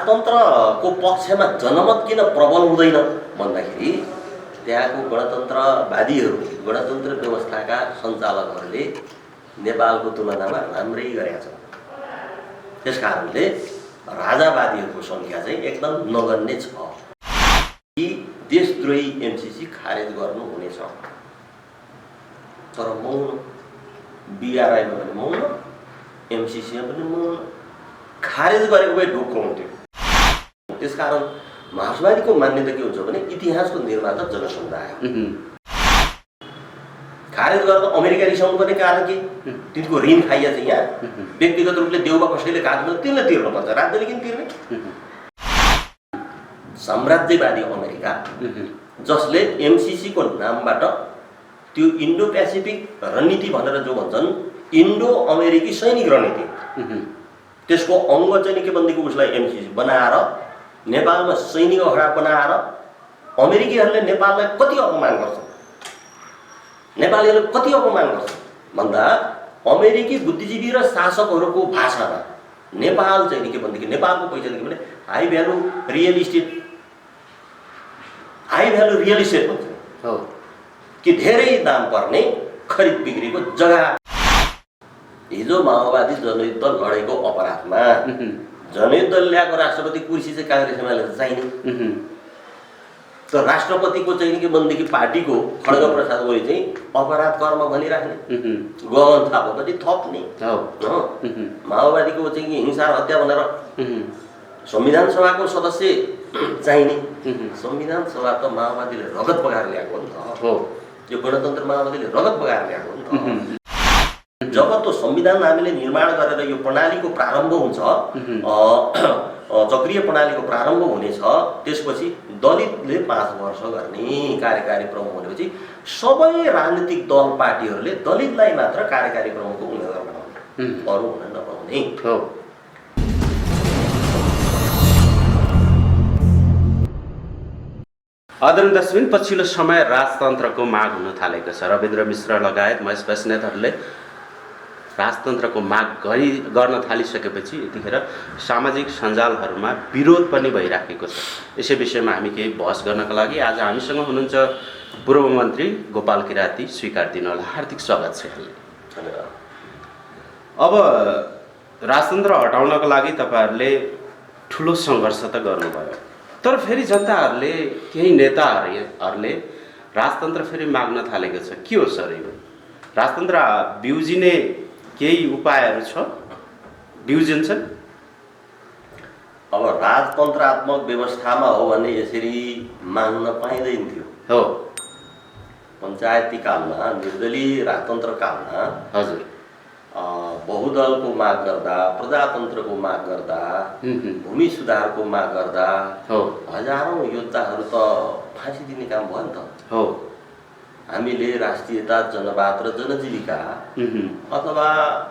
राजतन्त्रको पक्षमा जनमत किन प्रबल हुँदैन भन्दाखेरि त्यहाँको गणतन्त्रवादीहरू, गणतन्त्र व्यवस्थाका सञ्चालकहरूले नेपालको तुलनामा राम्रै गरेका छन्। त्यसकारणले राजावादीहरूको सङ्ख्या चाहिँ एकदम नगन्य छ। कि देशद्रोही एमसीसी खारेज गर्नु हुनेछ, तर मौन। बीआरआईमा पनि मौन, एमसीसीमा पनि मौन। खारेज गरेको भए ढुक्क हुन्थ्यो। त्यसकारण मार्क्सवादीको मान्यता के हुन्छ भने इतिहासको निर्माता जनसमुदाय हो। खारेज गरेर अमेरिका रिसाउनु पर्ने कारण के? तिनको ऋण खाइया छ यहाँ। व्यक्तिगत रूपले देउबा कसैले काट्नु त्यसले तिर्नुपर्छ, राज्यले किन तिर्ने? साम्राज्यवादी अमेरिका जसले एमसीसीको नामबाट त्यो इन्डो पेसिफिक रणनीति भनेर जो भन्छन्, इन्डो अमेरिकी सैनिक रणनीति, त्यसको अङ्ग चाहिँ के भनेदेखि उसलाई एमसीसी बनाएर नेपालमा सैनिक अखडा बनाएर अमेरिकीहरूले नेपाललाई कति अपमान गर्छ, नेपालीहरूले कति अपमान गर्छ भन्दा अमेरिकी बुद्धिजीवी र शासकहरूको भाषामा नेपाल चाहिँ के भनेदेखि नेपालको पैसा के भने हाई भ्यालु रियल इस्टेट भन्छ कि धेरै दाम पर्ने खरिद बिक्रीको जग्गा। हिजो माओवादी जनयुद्ध लडेको अपराधमा जनयुद्ध ल्याएको राष्ट्रपति कुर्सी चाहिँ काङ्ग्रेस एमालेले चाहिने, तर राष्ट्रपतिको चाहिँ के भनेदेखि पार्टीको खड्ग प्रसाद ओली चाहिँ अपराध कर्म भनिराख्ने, गगन थापा पनि थप्ने। माओवादीको चाहिँ हिंसा र हत्या भनेर संविधान सभाको सदस्य चाहिने। संविधान सभा त माओवादीले रगत बगाएर ल्याएको हो नि त। यो गणतन्त्र माओवादीले रगत बगाएर ल्याएको हो नि त। जब त्यो संविधान हामीले निर्माण गरेर यो प्रणालीको प्रारम्भ हुन्छ, चक्रीय प्रणालीको प्रारम्भ हुनेछ, त्यसपछि दलितले 5 वर्ष गर्ने कार्यकारी प्रमुख भनेपछि सबै राजनीतिक दल पार्टीहरूले दलितलाई मात्र कार्यकारी प्रमुखको उम्मेदवार बनाउने, अरू हुन नपाउने। आदरणीय दर्शकबिन, पछिल्लो समय राजतन्त्रको माग हुन थालेको छ। रविन्द्र मिश्र लगायत महेश बस्नेतहरूले राजतन्त्रको माग गर्न थालिसकेपछि यतिखेर सामाजिक सञ्जालहरूमा विरोध पनि भइराखेको छ। यसै विषयमा हामी केही बहस गर्नका लागि आज हामीसँग हुनुहुन्छ पूर्व मन्त्री गोपाल किराती। स्वीकार दिनुहोला, हार्दिक स्वागत छ। अब राजतन्त्र हटाउनको लागि तपाईँहरूले ठुलो सङ्घर्ष त गर्नुभयो, तर फेरि जनताहरूले, केही नेताहरूले राजतन्त्र फेरि माग्न थालेको छ। के हो सर यो राजतन्त्र बिउजिने केही उपायहरू छ, बिउजिन्छ? अब राजतन्त्रात्मक व्यवस्थामा हो भने यसरी माग्न पाइँदैन थियो। हो, पञ्चायती कालमा, निर्दलीय राजतन्त्र कालमा हजुर, बहुदलको माग गर्दा, प्रजातन्त्रको माग गर्दा, भूमि सुधारको माग गर्दा हजारौं योद्धाहरू त फाँसी दिने काम भयो नि त। हो, हामीले राष्ट्रियता, जनवाद र जनजीविका अथवा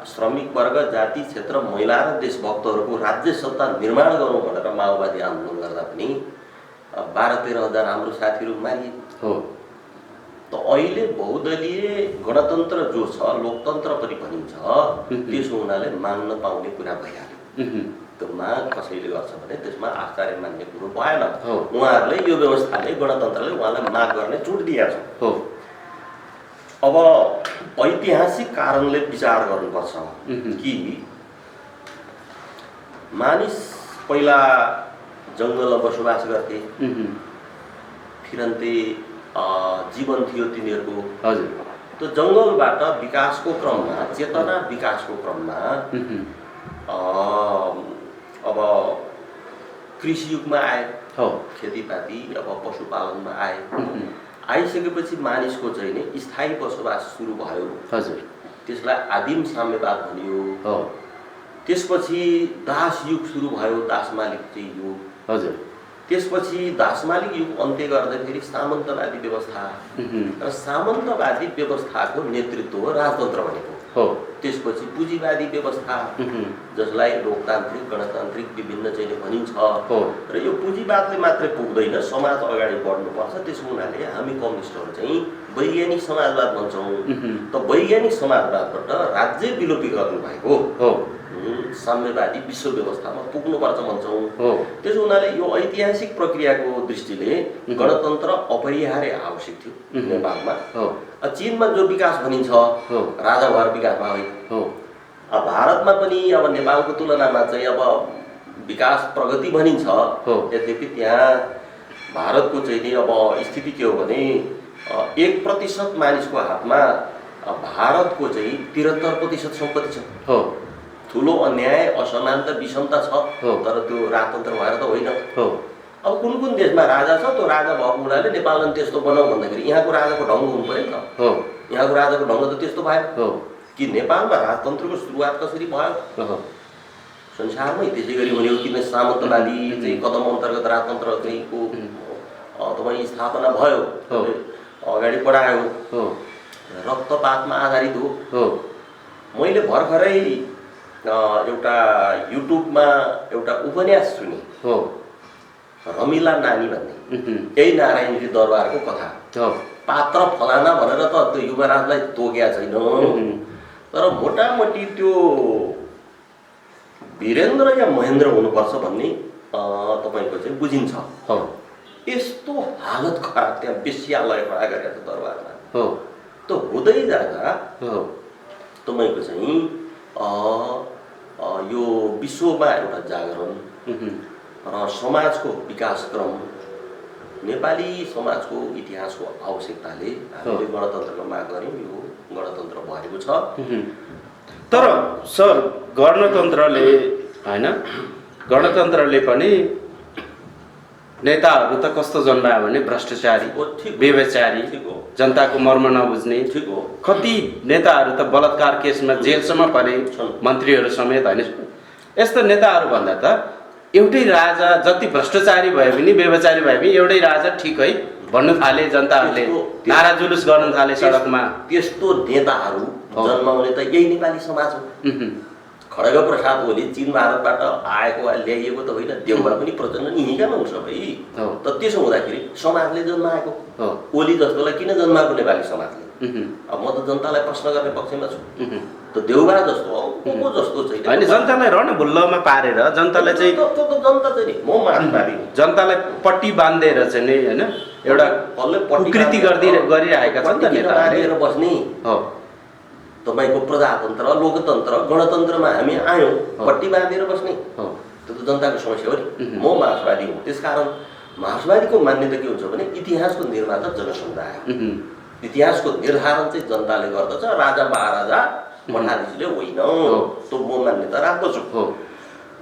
श्रमिक वर्ग, जाति, क्षेत्र, महिला र देशभक्तहरूको राज्य सत्ता निर्माण गरौँ भनेर माओवादी आन्दोलन गर्दा पनि 12-13 हजार हाम्रो साथीहरू मारिए। हो, त अहिले बहुदलीय गणतन्त्र जो छ, लोकतन्त्र पनि भनिन्छ, त्यसो हुनाले माग्न पाउने कुरा भइहाल्यो। त्यो माग कसैले गर्छ भने त्यसमा आश्चर्य मान्ने कुरो भएन। उहाँहरूले यो व्यवस्थाले, गणतन्त्रले उहाँलाई माग गर्ने छुट दिएको छ। अब ऐतिहासिक कारणले विचार गर्नुपर्छ कि मानिस पहिला जङ्गलमा बसोबास गर्थे, फिरन्ते जीवन थियो तिनीहरूको। हजुर, त्यो जङ्गलबाट विकासको क्रममा, चेतना विकासको क्रममा अब कृषि युगमा आए, खेतीपाती, अब पशुपालनमा आए। आइसकेपछि मानिसको चाहिँ नि स्थायी बसोबास सुरु भयो। हजुर, त्यसलाई आदिम साम्यवाद भनियो। त्यसपछि दास युग सुरु भयो, दासमालिक चाहिँ युग। हजुर, त्यसपछि दासमालिक युग अन्त्य गर्दै फेरि सामन्तवादी व्यवस्था र सामन्तवादी व्यवस्थाको नेतृत्व हो राजतन्त्र भनेको। त्यसपछि पुँजीवादी व्यवस्था जसलाई लोकतान्त्रिक, गणतान्त्रिक विभिन्न चाहिँ भनिन्छ। र यो पुँजीवादले मात्रै पुग्दैन, समाज अगाडि बढ्नुपर्छ। त्यसो हुनाले हामी कम्युनिस्टहरू चाहिँ वैज्ञानिक समाजवाद भन्छौँ। त वैज्ञानिक समाजवादबाट राज्य विलोपीकरण भएको साम्यवादी विश्व व्यवस्थामा पुग्नुपर्छ भन्छौँ। हो त्यसो हुनाले यो ऐतिहासिक प्रक्रियाको दृष्टिले गणतन्त्र अपरिहार्य आवश्यक थियो नेपालमा। हो चीनमा जो विकास भनिन्छ हो राजा भएर विकास भयो। हो भारतमा पनि अब नेपालको तुलनामा चाहिँ अब विकास प्रगति भनिन्छ। यद्यपि त्यहाँ भारतको चाहिँ नि अब स्थिति के हो भने 1% मानिसको हातमा भारतको चाहिँ 73% सम्पत्ति छ। हो ठुलो अन्याय असमानता विषमता छ। तर त्यो राजतन्त्र भएर त होइन। हो अब कुन कुन देशमा राजा छ त्यो राजा भएको हुनाले नेपाललाई त्यस्तो बनाऊ भन्दाखेरि यहाँको राजाको ढङ्ग हुनु पऱ्यो नि त। हो यहाँको राजाको ढङ्ग त त्यस्तो भयो हो कि नेपालमा राजतन्त्रको सुरुवात कसरी भयो संसारमै त्यसै गरी हुने हो। किन सामन्तवादी चाहिँ कदम अन्तर्गत राजतन्त्र चाहिँ को तपाईँ स्थापना भयो अगाडि बढायो रक्तपातमा आधारित हो। मैले भर्खरै एउटा युट्युबमा एउटा उपन्यास सुने रमिला नानी भन्ने यही नारायणजी दरबारको कथा। पात्र फलाना भनेर त त्यो युवराजलाई तोकेका छैन तर मोटामोटी त्यो वीरेन्द्र या महेन्द्र हुनुपर्छ भन्ने तपाईँको चाहिँ बुझिन्छ। यस्तो हालत खराब त्यहाँ बेस्यालय खडा गरेको छ दरबारमा। त्यो हुँदै जाँदा तपाईँको चाहिँ यो विश्वमा एउटा जागरण र समाजको विकासक्रम नेपाली समाजको इतिहासको आवश्यकताले हामीले गणतन्त्रको माग गऱ्यौँ। यो गणतन्त्र भएको छ। तर सर गणतन्त्रले होइन गणतन्त्रले पनि नेताहरू त कस्तो जन्मायो भने भ्रष्टाचारी व्यभिचारी जनताको मर्म नबुझ्ने। ठिक हो। कति नेताहरू त बलात्कार केसमा जेलसम्म परे मन्त्रीहरू समेत होइन। यस्तो नेताहरू भन्दा त एउटै राजा जति भ्रष्टाचारी भए पनि व्यभिचारी भए पनि एउटै राजा ठिक है भन्नु थाले जनताहरूले नारा जुलुस गर्न थाले सडकमा। त्यस्तो नेताहरू जन्माउने त यही नेपाली समाज हो। खड्ग प्रसाद ओली चीन भारतबाट आएको वा ल्याइएको त होइन देउबा पनि प्रचण्ड यहीँका हुन् सबै। त त्यसो हुँदाखेरि समाजले जन्माएको ओली जस्तोलाई किन जन्माएको नेपाली समाजले? अब म त जनतालाई प्रश्न गर्ने पक्षमा छु। त देउबा जस्तो को जस्तो चाहिँ होइन जनतालाई रणभुल्लोमा पारेर जनतालाई चाहिँ जनता चाहिँ नि म माथि जनतालाई पट्टी बाँधेर चाहिँ नि होइन एउटा कुकृति गरिरहेका छन् त नेताहरूले बस्ने। तपाईँको प्रजातन्त्र लोकतन्त्र गणतन्त्रमा हामी आयौँ पट्टी बाँधेर बस्ने त्यो त जनताको समस्या हो नि। म मार्क्सवादी हुँ। त्यसकारण मार्क्सवादीको मान्यता के हुन्छ भने इतिहासको निर्माता जनसमुदाय। इतिहासको निर्धारण चाहिँ जनताले गर्दछ राजा महाराजा मठाधीशले होइन। त्यो म मान्यता राख्दछु।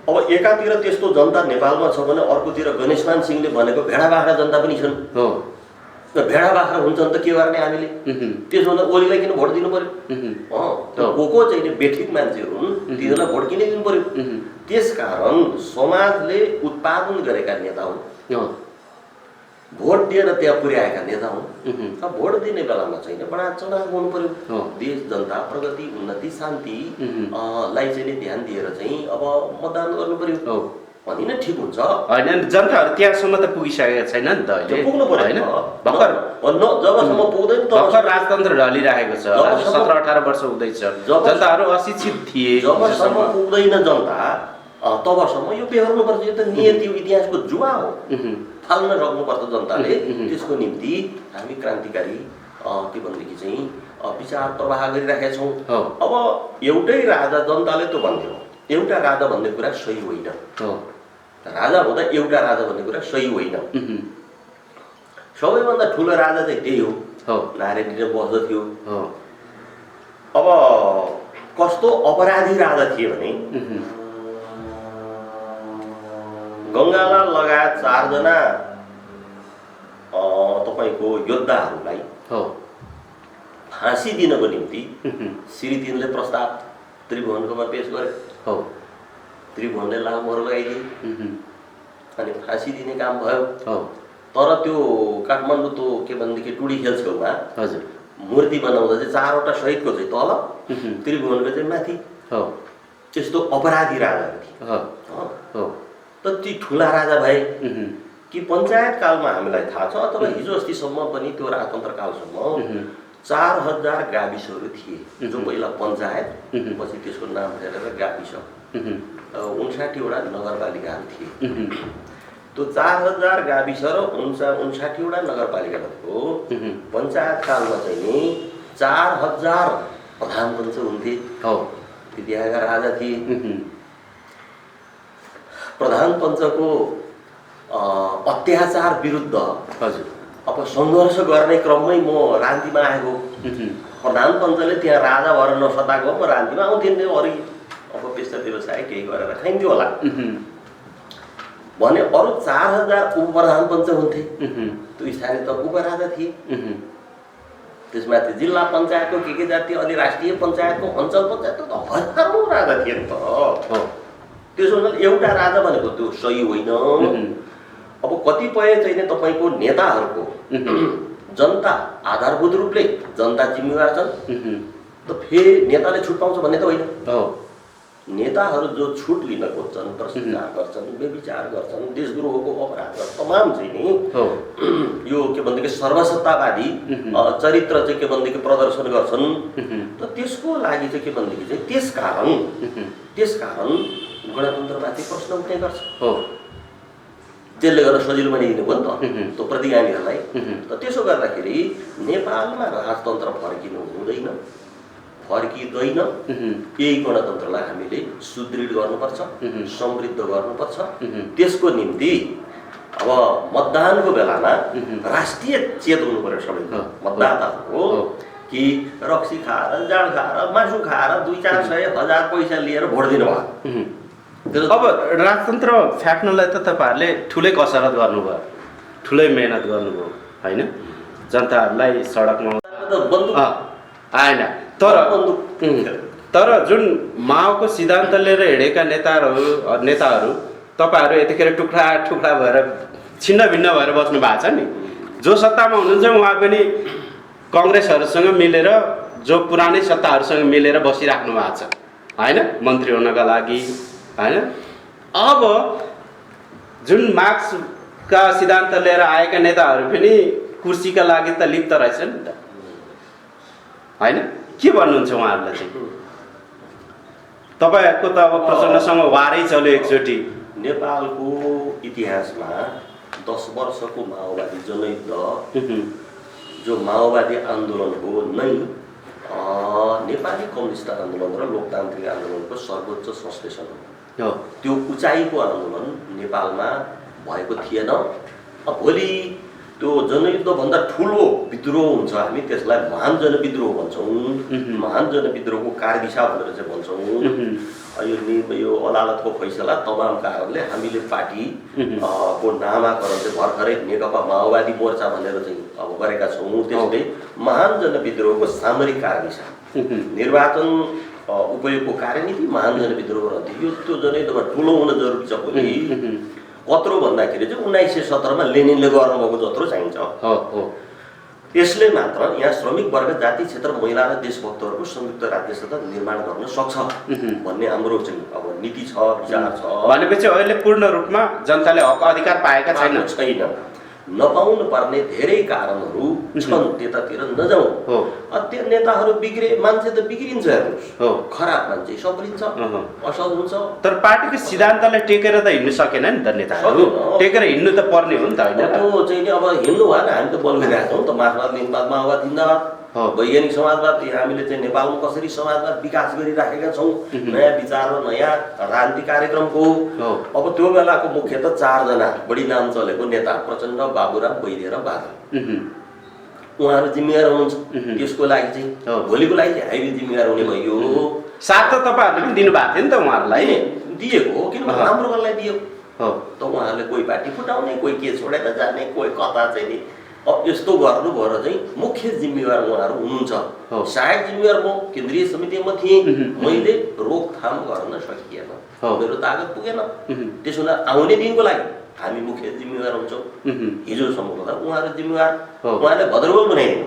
अब एकातिर त्यस्तो जनता नेपालमा छ भने अर्कोतिर गणेशमान सिंहले भनेको भेडा बाख्रा जनता पनि छन्। भेडा बाख्रा हुन्छन् त के गर्ने हामीले? त्यसो भन्दा ओलीलाई किन भोट दिनु पर्यो? को चाहिँ बेठिक मान्छेहरू हुन् तिनीहरूलाई भोट किन दिनु पर्यो? त्यसकारण समाजले उत्पादन गरेका नेता हुन् भोट दिएर त्यहाँ पुर्याएका नेता हुन्। अब भोट दिने बेलामा चाहिँ बडा चढाव हुनु पर्यो। देश जनता प्रगति उन्नति शान्ति लाई चाहिँ ध्यान दिएर चाहिँ अब मतदान गर्नु पर्यो भने नै ठिक हुन्छ। होइन जनताहरू त्यहाँसम्म त पुगिसकेका छैन नि त अहिले। पुग्नु पर्यो होइन भर्खर जबसम्म पुग्दैन भर्खर राजतन्त्र ढलिरहेको छ। 17-18 वर्ष हुँदैछ जनताहरू अशिक्षित थिए। जबसम्म पुग्दैन जनता तबसम्म यो बेहोर्नुपर्छ। यो त नियति इतिहासको जुवा हो। फाल्न सक्नुपर्छ जनताले। त्यसको निम्ति हामी क्रान्तिकारी के भनेदेखि चाहिँ विचार प्रवाह गरिराखेका छौँ। अब एउटै राजा जनताले त्यो भन्थ्यो एउटा राजा भन्ने कुरा सही होइन। राजा हुँदा एउटा राजा भन्ने कुरा सही होइन। सबैभन्दा ठुलो राजा चाहिँ त्यही हो नारायणले बस्दथ्यो। अब कस्तो अपराधी राजा थिए भने गङ्गालाल लगायत 4 जना तपाईँको योद्धाहरूलाई फाँसी दिनको निम्ति श्री 3ले प्रस्ताव त्रिभुवनकोमा पेश गरे। त्रिभुवनले लामोहर लगाइदिए अनि फाँसी दिने काम भयो। तर त्यो काठमाडौँ त्यो के भनेदेखि टुडी खेल छेउमा मूर्ति बनाउँदा चाहिँ 4वटा सहितको चाहिँ तल त्रिभुवनको चाहिँ माथि त्यस्तो अपराधी राजाहरू थिए। त ती ठुला राजा भए कि पञ्चायत कालमा हामीलाई थाहा छ अथवा हिजो अस्तिसम्म पनि त्यो राजतन्त्र कालसम्म 4000 गाविसहरू थिए जो पहिला पञ्चायत पछि त्यसको नाम फेरेर गाविस 59वटा नगरपालिकाहरू थिए। त्यो 4000 गाविस र 59वटा नगरपालिकाहरूको पञ्चायत कालमा चाहिँ नि 4000 प्रधान पञ्च हुन्थे। त्यतिहाका राजा थिए। प्रधान पञ्चको अत्याचार विरुद्ध हजुर अब सङ्घर्ष गर्ने क्रममै म रान्तीमा आएको। प्रधान पञ्चले त्यहाँ राजा भएर नसताएको म रान्तीमा आउँथेँ। अरू अब पेसा व्यवसाय केही गरेर खाइन्थ्यो होला भने अरू 4000 उपप्रधान पञ्च हुन्थे। त्यो स्थानीय त उपराजा थिए। त्यसमाथि जिल्ला पञ्चायतको के जाति अनि राष्ट्रिय पञ्चायतको अञ्चल पञ्चायतको त हजारौँ राजा थिए नि त। त्यसो हुनाले एउटा राजा भनेको त्यो सही होइन। अब कतिपय चाहिँ नि तपाईँको नेताहरूको जनता आधारभूत रूपले जनता जिम्मेवार छन् त फेरि नेताले छुट पाउँछ भन्ने त होइन। नेताहरू जो छुट लिन खोज्छन्, भ्रष्टाचार गर्छन्, व्यभिचार गर्छन्, देशद्रोहको अपराध गर्छन्, तमाम चाहिँ नि यो के भनेदेखि सर्वसत्तावादी चरित्र चाहिँ के भनेदेखि प्रदर्शन गर्छन्। त त्यसको लागि चाहिँ के भनेदेखि चाहिँ त्यसकारण गणतन्त्रमाथि प्रश्न उठ्ने गर्छ। त्यसले गर्दा सजिलो बनाइदिनु भयो नि त त्यो प्रतिगामीहरूलाई। त त्यसो गर्दाखेरि नेपालमा राजतन्त्र फर्किँदैन। यही गणतन्त्रलाई हामीले सुदृढ गर्नुपर्छ, समृद्ध गर्नुपर्छ। त्यसको निम्ति अब मतदानको बेलामा राष्ट्रिय चेत हुनु पर्यो सबैको मतदाताहरूको कि रक्सी खाएर, जाँड खाएर, मासु खाएर 200-400-1000 पैसा लिएर भोट दिनुभयो। अब राजतन्त्र फ्याक्नलाई त तपाईँहरूले ठुलै कसरत गर्नुभयो, ठुलै मेहनत गर्नुभयो होइन? जनताहरूलाई सडकमा आएन। तर जुन माओको सिद्धान्त लिएर हिँडेका नेताहरू तपाईँहरू यतिखेर टुक्रा टुक्रा भएर छिन्न भिन्न भएर बस्नु भएको छ नि। जो सत्तामा हुनुहुन्छ उहाँ पनि कङ्ग्रेसहरूसँग मिलेर, जो पुरानै सत्ताहरूसँग मिलेर बसिराख्नु भएको छ होइन, मन्त्री हुनका लागि होइन। अब जुन मार्क्सका सिद्धान्त लिएर आएका नेताहरू पनि कुर्सीका लागि त लिप्त रहेछन् नि त होइन। के भन्नुहुन्छ उहाँहरूलाई चाहिँ? तपाईँहरूको त अब प्रचण्डसँग वारै चल्यो एकचोटि। नेपालको इतिहासमा 10 वर्षको माओवादी जनयुद्ध जो माओवादी आन्दोलन हो नै नेपाली कम्युनिस्ट आन्दोलन र लोकतान्त्रिक आन्दोलनको सर्वोच्च संश्लेषण हो। त्यो उचाइको आन्दोलन नेपालमा भएको थिएन। भोलि त्यो जनयुद्धभन्दा ठुलो विद्रोह हुन्छ, हामी त्यसलाई महान जनविद्रोह भन्छौँ। महान जनविद्रोहको कार्यदिशा भनेर चाहिँ भन्छौँ। यो अदालतको फैसला तमाम कारणले हामीले पार्टी को नामाकरण चाहिँ भर्खरै नेकपा माओवादी मोर्चा भनेर चाहिँ अब गरेका छौँ। त्यसले महान जनविद्रोहको सामरिक कार्यदिशा, निर्वाचन उपयोगको कार्यनीति, महान जनविद्रोह रहन्थ्यो। यो त्यो जनयुद्धमा ठुलो हुन जरुरी छ। भोलि कत्रो भन्दाखेरि चाहिँ 1917 मा लेनिनले गर्नुभएको जत्रो चाहिन्छ। यसले मात्र यहाँ श्रमिक वर्ग, जाति, क्षेत्र, महिला र देशभक्तहरूको संयुक्त राज्य सत्ता निर्माण गर्न सक्छ भन्ने हाम्रो चाहिँ अब नीति छ, विचार छ। भनेपछि अहिले पूर्ण रूपमा जनताले हक अधिकार पाएका छैन। नपाउनु पर्ने धेरै कारणहरू छन्, त्यतातिर नजाउँ। त्यो नेताहरू बिग्रे, मान्छे त बिग्रिन्छ, हेर्नुहोस् खराब मान्छे सप्रिन्छ, असल हुन्छ। तर पार्टीको सिद्धान्तलाई टेकेर त हिँड्नु सकेन नि त नेताहरू। टेकेर हिँड्नु त पर्ने हो नि त होइन? त्यो चाहिँ अब हिँड्नु भएन। हामी त बोलिरहेका छौँ त मार्क्सवाद, लेनिनवाद, माओवाद, जिन्दाबाद, वैज्ञानिक समाजवाद। हामीले चाहिँ नेपालमा कसरी समाजवाद विकास गरिराखेका छौँ, नयाँ विचार र नयाँ राजनीति कार्यक्रमको। अब त्यो बेलाको मुख्य त 4 जना बढी नाम चलेको नेता, प्रचण्ड, बाबुराम, वैद्य र बादल। उहाँहरू जिम्मेवार हुनुहुन्छ त्यसको लागि चाहिँ। भोलिको लागि चाहिँ हामी जिम्मेवार हुने भयो। साथ त तपाईँहरूले पनि दिनुभएको थियो नि त उहाँहरूलाई। दिएको हो, किनभने राम्रो गर्नलाई दियो। त उहाँहरूले कोही पार्टी फुटाउने, कोही के छोडेर जाने, कोही कता चाहिँ नि अब यस्तो गर्नु भएर चाहिँ मुख्य जिम्मेवार उहाँहरू हुनुहुन्छ। सहायक जिम्मेवार म केन्द्रीय समितिमा थिएँ। मैले रोकथाम गर्न सकिएन, मेरो तागत पुगेन। त्यसो हुँदा आउने दिनको लागि हामी मुख्य जिम्मेवार हुन्छौँ। हिजोसम्मको त उहाँहरू जिम्मेवार। उहाँले भद्रगोल बनाइदिनु।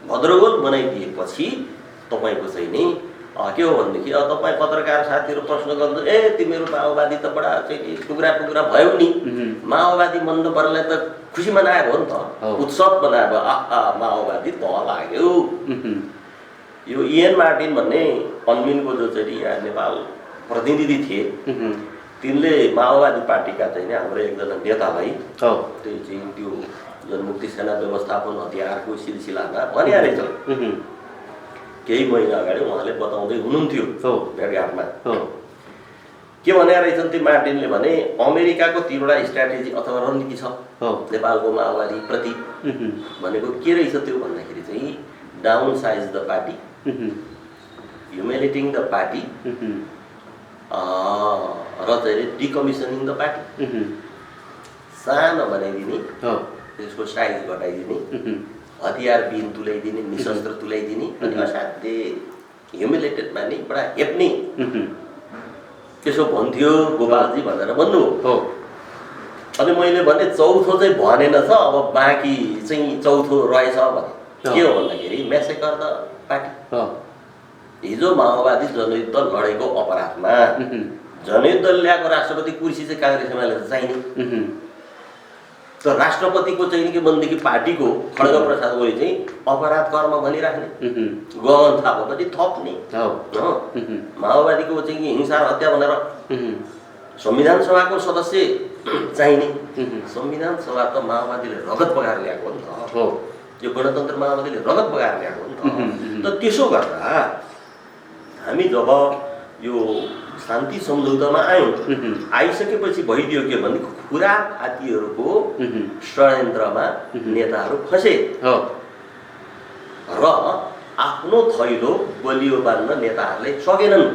भद्रगोल बनाइदिएपछि तपाईँको चाहिँ नि के हो भनेदेखि अब तपाईँ पत्रकार साथीहरू प्रश्न गर्नु, तिमीहरू माओवादी त बडा चाहिँ टुक्रा टुक्रा भयो नि, माओवादी मन नपर्नेलाई त खुसी मनाएको हो नि त, उत्सव मनाएको। माओवादी त लाग्यो। यो इएन मार्टिन भन्ने अन्मिनको जो चाहिँ यहाँ नेपाल प्रतिनिधि थिए तिनले माओवादी पार्टीका चाहिँ नि हाम्रो एकजना नेतालाई हो त्यही चाहिँ त्यो जनमुक्ति सेना व्यवस्थापन हतियारको सिलसिलामा भने रहेछ केही महिना अगाडि उहाँले बताउँदै हुनुहुन्थ्यो हो भेटघाटमा हो के भने रहेछन् ती मार्टिनले भने अमेरिकाको तीनवटा स्ट्राटेजी अथवा रणनीति छ हो नेपालको माओवादी प्रति भनेको के रहेछ त्यो भन्दाखेरि चाहिँ downsize the party humiliating the party र चाहिँ डिकमिसनिङ द पार्टी सानो बनाइदिने त्यसको साइज घटाइदिने हतियार बिन तुल्याइदिने निशस्त्र तुल्याइदिने अनि असाध्यै ह्युमिलेटेड माने बडा हेप्ने त्यसो भन्थ्यो गोपालजी भनेर भन्नु हो अनि मैले भने चौथो चाहिँ भनेन छ अब बाँकी चाहिँ चौथो रहेछ भने के हो भन्दाखेरि म्यासेकर द पार्टी हिजो माओवादी जनयुद्ध लडेको अपराधमा जनयुद्ध ल्याएको राष्ट्रपति कुर्सी चाहिँ काङ्ग्रेस एमाले चाहिने त राष्ट्रपतिको चाहिँ के भनेदेखि पार्टीको खड्ग प्रसाद ओली चाहिँ अपराध कर्म भनिराख्ने गहन थापा पनि थप्ने माओवादीको चाहिँ हिंसा र हत्या भनेर संविधान सभाको सदस्य चाहिने संविधान सभा त माओवादीले रगत बगाएर ल्याएको हो नि त यो गणतन्त्र माओवादीले रगत बगाएर ल्याएको हो नि त त्यसो गर्दा हामी जब यो शान्ति सम्झौतामा आयौँ आइसकेपछि भइदियो के भने खुरा हात्तीहरूको षड्यन्त्रमा नेताहरू फसे र आफ्नो थैलो बलियो बान्न नेताहरूले सकेनन्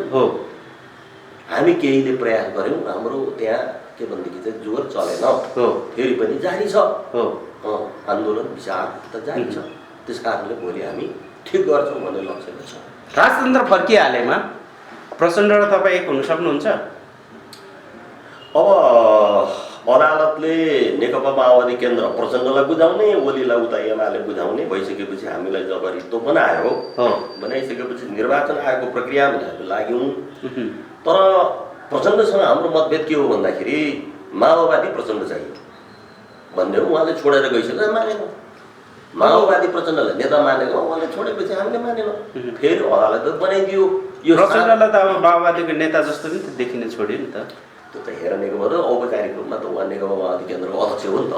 हामी केहीले प्रयास गर्यौँ हाम्रो त्यहाँ के भनेदेखि चाहिँ जोर चलेन फेरि पनि जारी छ आन्दोलन विचार त जारी छ त्यस कारणले भोलि हामी ठिक गर्छौँ भन्ने लक्ष्यमा छ राजतन्त्र फर्किहालेमा प्रचण्ड र तपाईँ एक हुन सक्नुहुन्छ अब अदालतले नेकपा माओवादी केन्द्र प्रचण्डलाई बुझाउने ओलीलाई उता एमाले बुझाउने भइसकेपछि हामीलाई जब रित्तो बनायो बनाइसकेपछि निर्वाचन आयोगको प्रक्रियामा हामी लाग्यौँ तर प्रचण्डसँग हाम्रो मतभेद के हो भन्दाखेरि माओवादी प्रचण्ड चाहियो भन्ने उहाँले छोडेर गइसक्यो मानेन माओवादी प्रचण्डलाई नेता मानेको उहाँले छोडेपछि हामीले मानेन फेरि अदालत बनाइदियो यो प्रचण्डलाई त अब माओवादीको नेता जस्तो नि त देखिन छोड्यो नि त त्यो त हेर नेकपा त औपचारिक रूपमा त उहाँ नेकपा माओवादी केन्द्रको अध्यक्ष हो नि त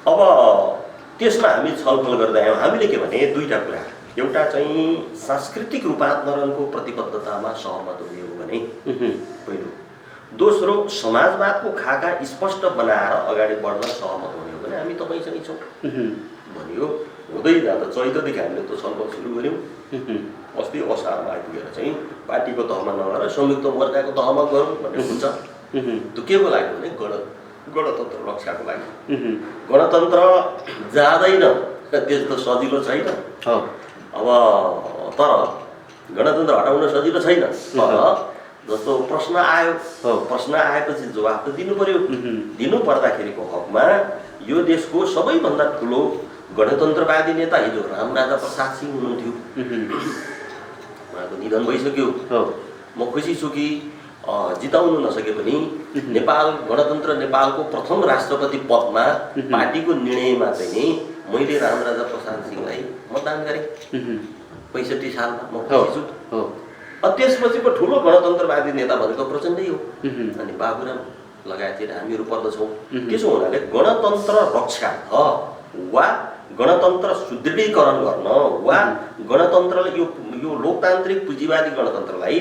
अब त्यसमा हामी छलफल गर्दै आयौँ हामीले के भने दुईवटा कुरा एउटा चाहिँ सांस्कृतिक रूपान्तरणको प्रतिबद्धतामा सहमत हुने हो भने पहिलो दोस्रो समाजवादको खाका स्पष्ट बनाएर अगाडि बढ्न सहमत हुने हो भने हामी तपाईँसँगै छौँ भनियो हुँदै जाँदा चैतदेखि हामीले त्यो छलफल सुरु गऱ्यौँ अस्ति असारमा आइपुगेर चाहिँ पार्टीको तहमा नगरेर संयुक्त मोर्चाको तहमा गरौँ भन्ने हुन्छ त्यो के को लागि भने गणतन्त्र रक्षाको लागि गणतन्त्र जाँदैन त्यस्तो सजिलो छैन अब तर गणतन्त्र हटाउन सजिलो छैन तर जस्तो प्रश्न आयो प्रश्न आएपछि जवाफ त दिनु पर्यो दिनु पर्दाखेरिको हकमा यो देशको सबैभन्दा ठुलो गणतन्त्रवादी नेता हिजो रामराजा प्रसाद सिंह हुनुहुन्थ्यो उहाँको निधन भइसक्यो म खुसी छु कि जिताउनु नसके पनि नेपाल गणतन्त्र नेपालको प्रथम राष्ट्रपति पदमा पार्टीको निर्णयमा चाहिँ नि मैले रामराजा प्रसाद सिंहलाई मतदान गरेँ 65 सालमा म खुसी छु त्यसपछिको ठुलो गणतन्त्रवादी नेता भनेको प्रचण्डै हो अनि बाबुराम लगायत हामीहरू पर्दछौँ त्यसो हुनाले गणतन्त्र रक्षा वा गणतन्त्र सुदृढीकरण गर्न वा गणतन्त्रले यो लोकतान्त्रिक पुँजीवादी गणतन्त्रलाई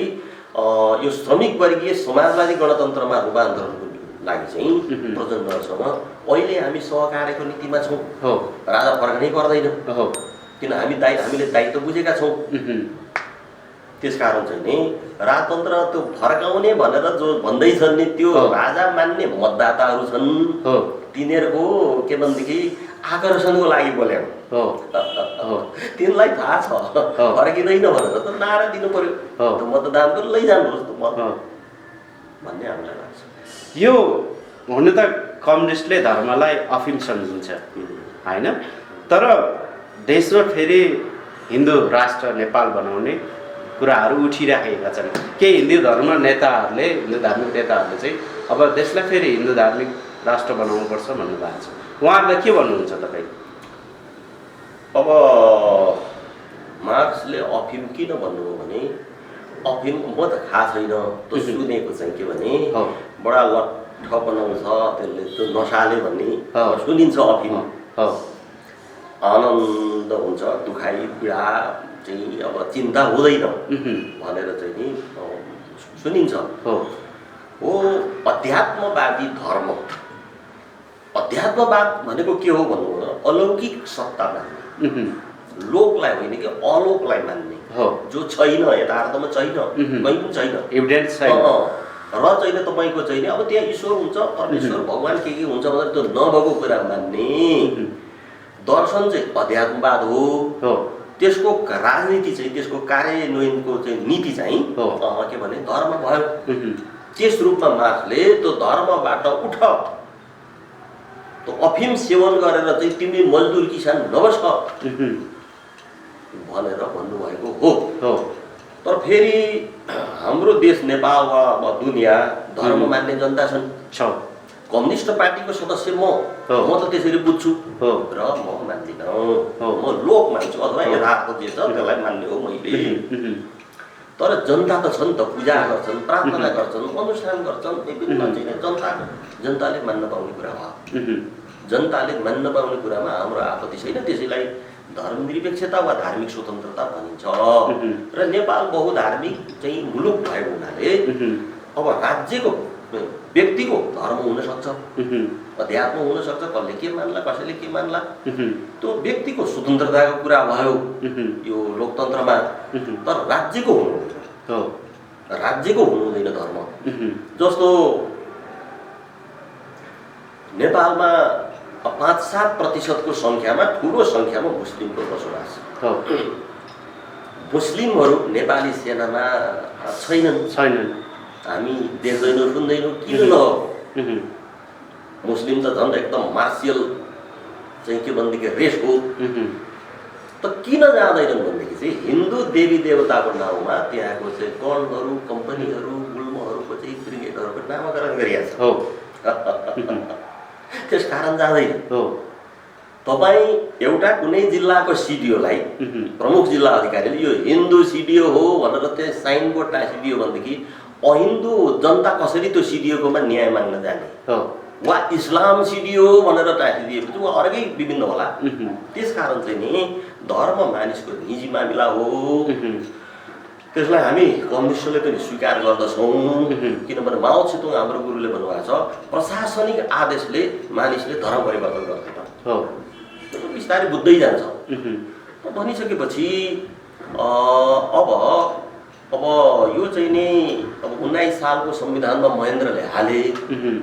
यो श्रमिक वर्गीय समाजवादी गणतन्त्रमा रूपान्तरणको लागि चाहिँ प्रचण्डसँग अहिले हामी सहकार्यको नीतिमा छौँ राजा फर्कनै पर्दैन किन हामीले दायित्व बुझेका छौँ त्यसकारण चाहिँ नि राजतन्त्र त्यो फर्काउने भनेर जो भन्दैछन् नि त्यो राजा मान्ने मतदाताहरू छन् तिनीहरूको के भनेदेखि आकर्षणको लागि बोलेको तिनलाई थाहा छ फर्किँदैन भनेर त नारा दिनु पर्यो मतदान गरेर लैजानुहोस् त मत भन्ने हामीलाई लाग्छ यो हुन त कम्युनिस्टले धर्मलाई अफिम सम्झिन्छ होइन तर देशमा फेरि हिन्दू राष्ट्र नेपाल बनाउने कुराहरू उठिराखेका छन् केही हिन्दू धर्म नेताहरूले हिन्दू धार्मिक नेताहरूले चाहिँ अब देशलाई फेरि हिन्दू धार्मिक राष्ट्र बनाउनुपर्छ भन्नुभएको छ उहाँहरूलाई के भन्नुहुन्छ तपाईँ अब मार्क्सले अफिम किन भन्नुभयो भने अफिम म त खाएको छैन, त्यो सुनेको चाहिँ के भने हो बडा लट्ठ बनाउँछ त्यसले, त्यो नसाले भन्ने हो। सुनिन्छ अफिम। हो आनन्द हुन्छ, दुखाइ पीडा चाहिँ अब चिन्ता हुँदैन उहुँ, भनेर चाहिँ नि सुनिन्छ। हो हो अध्यात्मवादी धर्म। अध्यात्मवाद भनेको के हो भन्नु हो, अलौकिक सत्ता मान्ने, उहुँ, लोकलाई होइन कि अलोकलाई मान्ने, हो जो छैन, यथार्थमा छैन, उहुँ। कहीँ पनि छैन। एभिडेन्स छैन। र चाहिँ तपाईँको चाहिँ नि अब त्यहाँ ईश्वर हुन्छ, परमेश्वर भगवान् के हुन्छ भनेर त्यो नभएको कुरा मान्ने उहुँ, दर्शन चाहिँ अध्यात्मवाद हो। हो त्यसको राजनीति चाहिँ, त्यसको कार्यान्वयनको चाहिँ नीति चाहिँ हो। के भने धर्म भयो। उहुँ, त्यस रूपमा मार्क्सले त्यो धर्मबाट उठ, त्यो अफिम सेवन गरेर चाहिँ तिमी मजदुर किसान नबस उहुँ, भनेर भन्नुभएको हो। हो तर फेरि हाम्रो देश नेपाल वा दुनियाँ धर्म मान्ने जनता छन्। छ। कम्युनिस्ट पार्टीको सदस्य म त त्यसरी बुझ्छु हो र म मान्दिनँ। म लोक मान्छु अथवा यथार्थ जे छ त्यसलाई मान्ने हो मैले। उहुँ, तर जनता त छन् त, पूजा गर्छन्, प्रार्थना गर्छन्, अनुष्ठान गर्छन्, विभिन्न चाहिँ जनताले मान्न पाउने कुरा हो। उहुँ, जनताले मान्न पाउने कुरामा हाम्रो आपत्ति छैन। त्यसैलाई धर्मनिरपेक्षता वा धार्मिक स्वतन्त्रता भनिन्छ। र नेपाल बहुधार्मिक चाहिँ मुलुक भएको हुनाले उहुँ, अब राज्यको व्यक्तिको धर्म हुनसक्छ, उहुँ, अध्यात्म हुनसक्छ, कसले के मान्ला कसैले के मान्ला, उहुँ, त्यो व्यक्तिको स्वतन्त्रताको कुरा भयो उहुँ, यो लोकतन्त्रमा। उहुँ, तर राज्यको हुनु हुँदैन, हो राज्यको हुनु हुँदैन धर्म। उहुँ, जस्तो नेपालमा 5-7% सङ्ख्यामा ठुलो सङ्ख्यामा मुस्लिमको बसोबास छ। हो मुस्लिमहरू नेपाली सेनामा छैनन्। छैनन्। हामी देख्दैनौँ सुन्दैनौँ, किन नहो। उहुँ, मुस्लिम त झन् एकदम मार्सियल चाहिँ के भनेदेखि रेस हो। उहुँ, त किन जाँदैनन् भनेदेखि चाहिँ हिन्दू देवी देवताको नाउँमा त्यहाँको चाहिँ गणहरू, कम्पनीहरू, गुल्महरूको चाहिँ ब्रिगेडहरूको नामाकरण गरिएको छ। हो त्यस कारण जाँदैन। हो तपाईँ एउटा कुनै जिल्लाको सिडिओलाई उहुँ, प्रमुख जिल्ला अधिकारीले यो हिन्दू सिडिओ हो भनेर त्यहाँ साइनबोर्ड टाँसिदियो भनेदेखि अहिन्दू जनता कसरी त्यो सिडिओकोमा न्याय माग्न जाने, हो वा इस्लाम सिडिओ भनेर टाँसिदिएपछि वा अर्कै विभिन्न होला। उहुँ, त्यस कारण चाहिँ नि धर्म मानिसको निजी मामिला हो। उहुँ, त्यसलाई हामी कम्युनिस्टले पनि स्वीकार गर्दछौँ। उहुँ, किनभने माओ सेतुङ हाम्रो गुरुले भन्नुभएको छ प्रशासनिक आदेशले मानिसले धर्म परिवर्तन गर्दैन। हो त्यो बिस्तारै बुझ्दै जान्छ। उहुँ, भनिसकेपछि अब यो चाहिँ नि अब 19 सालको संविधानमा महेन्द्रले हाले, उहुँ,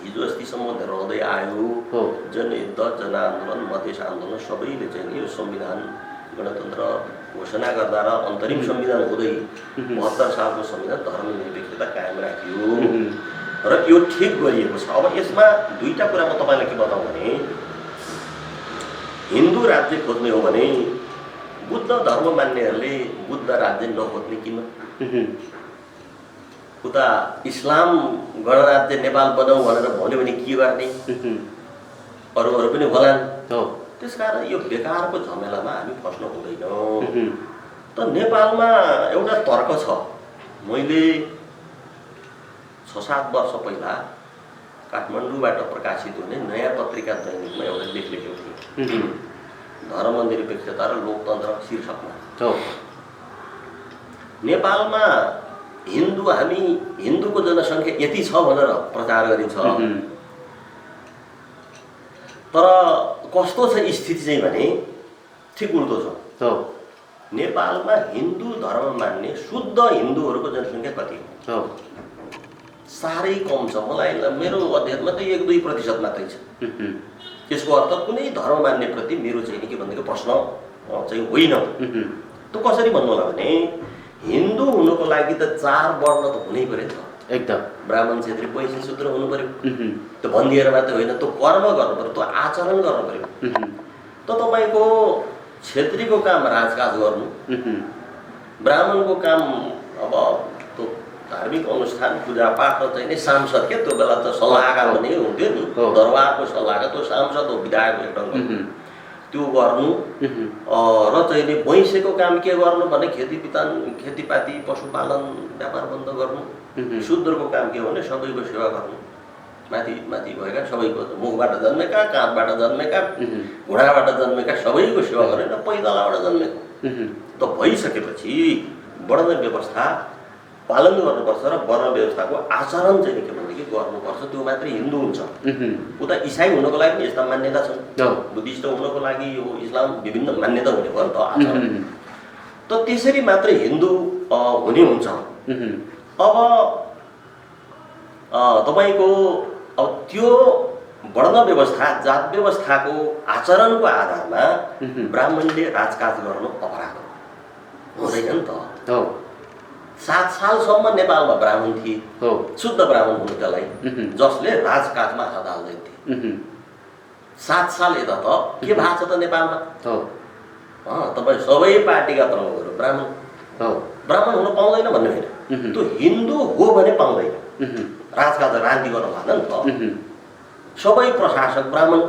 हिजो अस्तिसम्म रहँदै आयो। हो जनयुद्ध, जनआन्दोलन, मधेस आन्दोलन सबैले चाहिँ नि यो संविधान गणतन्त्र घोषणा गर्दा र अन्तरिम संविधान हुँदै 72 सालको संविधान धर्मनिरपेक्षता कायम राखियो र यो ठिक गरिएको छ। अब यसमा दुईटा कुरा म तपाईँलाई के बताउँ भने, हिन्दू राज्य खोज्ने हो भने बुद्ध धर्म मान्नेहरूले बुद्ध राज्य नखोज्ने किन? उहुँ, उता इस्लाम गणराज्य नेपाल बनाऊ भनेर भन्यो भने के गर्ने? उहुँ, अरूहरू पनि होलान्। हो त्यसकारण यो बेकारको झमेलामा हामी फस्न हुँदैनौँ। उहुँ, त नेपालमा एउटा तर्क छ। मैले 6-7 वर्ष पहिला काठमाडौँबाट प्रकाशित हुने नयाँ पत्रिका दैनिकमा एउटा लेख लेखेको थिएँ, उहुँ, धर्मनिरपेक्षता र लोकतन्त्र शीर्षकमा। हो नेपालमा हामी हिन्दूको जनसङ्ख्या यति छ भनेर प्रचार गरिन्छ। उहुँ, तर कस्तो छ स्थिति चाहिँ भने ठिक उल्टो छ। हो नेपालमा हिन्दू धर्म मान्ने शुद्ध हिन्दूहरूको जनसङ्ख्या कति हो? हो साह्रै कम छ। मलाई मेरो अध्ययनमा त 1-2% मात्रै छ। उहुँ, यसको अर्थ कुनै धर्म मान्नेप्रति मेरो चाहिँ के भनेको प्रश्न चाहिँ होइन। उहुँ, त्यो कसरी भन्नु होला भने हिन्दू हुनुको लागि त 4 वर्ण त हुनै पर्यो नि त। एकदम ब्राह्मण, क्षेत्री, वैश्य, शूद्र हुनु पर्यो। उहुँ, त्यो भनिदिएर मात्रै होइन, त्यो कर्म गर्नु पर्यो, त्यो आचरण गर्नु पर्यो। उहुँ, त तपाईँको क्षेत्रीको काम राजकाज गर्नु, उहुँ, ब्राह्मणको काम अब त्यो धार्मिक अनुष्ठान पूजापाठ र चाहिँ नि सांसद के त्यो बेला त सल्लाहकार भन्ने हुन्थ्यो नि, हो। दरबारको सल्लाहकार त्यो सांसद हो, विधायक एक ढङ्ग। उहुँ, त्यो गर्नु र चाहिँ नि वैँसेको काम के गर्नु भने खेतीपाती पशुपालन व्यापार बन्द गर्नु। शूद्रको काम के हो भने सबैको सेवा गर्नु। माथि माथि भएका सबैको मुखबाट जन्मेका, काँधबाट जन्मेका, घुँडाबाट जन्मेका सबैको सेवा गरेर पैतालाबाट जन्मेको त भइसकेपछि वर्ण व्यवस्था पालन गर्नुपर्छ र वर्ण व्यवस्थाको आचरण चाहिँ के भनेदेखि गर्नुपर्छ। त्यो मात्रै हिन्दू हुन्छ। उता इसाई हुनको लागि पनि यस्ता मान्यता छन्, बुद्धिस्ट हुनको लागि यो इस्लाम विभिन्न मान्यता हुने भयो नि त आचरण। त त्यसरी मात्रै हिन्दू हुने हुन्छ। अब तपाईँको अब त्यो वर्ण व्यवस्था जात व्यवस्थाको आचरणको आधारमा ब्राह्मणले राजकाज गर्नु अपराध हुँदैन नि त। 7 सालसम्म नेपालमा ब्राह्मण थिए, शुद्ध ब्राह्मण हुनु त्यसलाई, जसले राजकाजमा हात हाल्दै थिए। 7 साल यता त के भएको छ त नेपालमा? तपाईँ सबै पार्टीका प्रमुखहरू ब्राह्मण हुन पाउँदैन भन्ने होइन, त्यो हिन्दू हो भने पाउँदैन। राजकाज राजनीति गर्नु भएन नि त। सबै प्रशासक ब्राह्मण।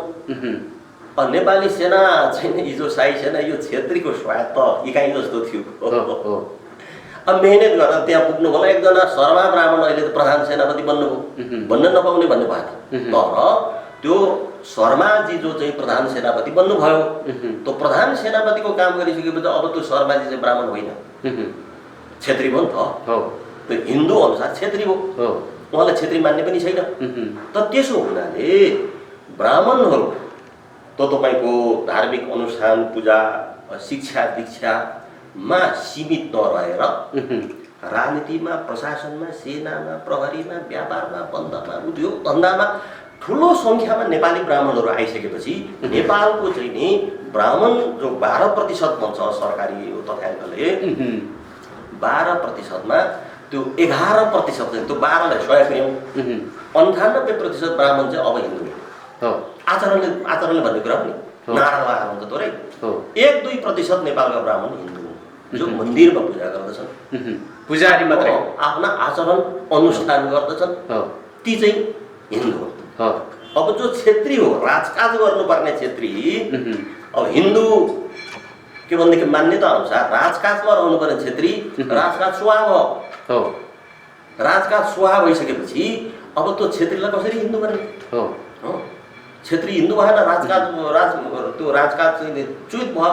नेपाली सेना चाहिँ हिजो शाही सेना यो क्षेत्रीको स्वायत्त इकाइ जस्तो थियो। अब मेहनत गरेर त्यहाँ पुग्नु होला। एकजना शर्मा ब्राह्मण अहिले त प्रधान सेनापति बन्नुभयो, बन्न नपाउने भन्ने भएन। तर त्यो शर्माजी जो चाहिँ प्रधान सेनापति बन्नुभयो, त्यो प्रधान सेनापतिको काम गरिसकेपछि अब त्यो शर्माजी चाहिँ ब्राह्मण होइन, क्षेत्री भयो नि त। त्यो हिन्दू अनुसार क्षेत्री हो, उहाँलाई क्षेत्री मान्ने पनि छैन। त त्यसो हुनाले ब्राह्मणहरू त तपाईँको धार्मिक अनुष्ठान, पूजा, शिक्षा दीक्षामा सीमित नरहेर राजनीतिमा, प्रशासनमा, सेनामा, प्रहरीमा, व्यापारमा, बन्दमा, उद्योग धन्दामा ठुलो सङ्ख्यामा नेपाली ब्राह्मणहरू आइसकेपछि नेपालको चाहिँ नि ब्राह्मण जो 12% भन्छ सरकारी तथ्याङ्कले, 12%मा त्यो 11% चाहिँ, त्यो 12लाई 100 पुर्याउँ, 98% ब्राह्मण चाहिँ अब हिन्दू हो। आचरणले भन्ने कुरा पनि नारा लगाएर हुन्छ थोरै। 1-2% नेपालका ब्राह्मण हिन्दू हुन्, जो मन्दिरमा पूजा गर्दछन्, पुजारी मात्रै आफ्ना आचरण अनुष्ठान गर्दछन्, ती चाहिँ हिन्दू हुन्। अब जो क्षेत्री हो, राजकाज गर्नुपर्ने क्षेत्री, अब हिन्दू के भनेदेखि मान्यता अनुसार राजकाजमा रहनुपर्ने क्षेत्री राजकाज सुहा हो। राजकाज सुहा भइसकेपछि अब त्यो क्षेत्रीलाई कसरी हिन्दू गर्ने? क्षेत्री हिन्दू भएन, त्यो राजकाज चाहिँ च्युत भयो।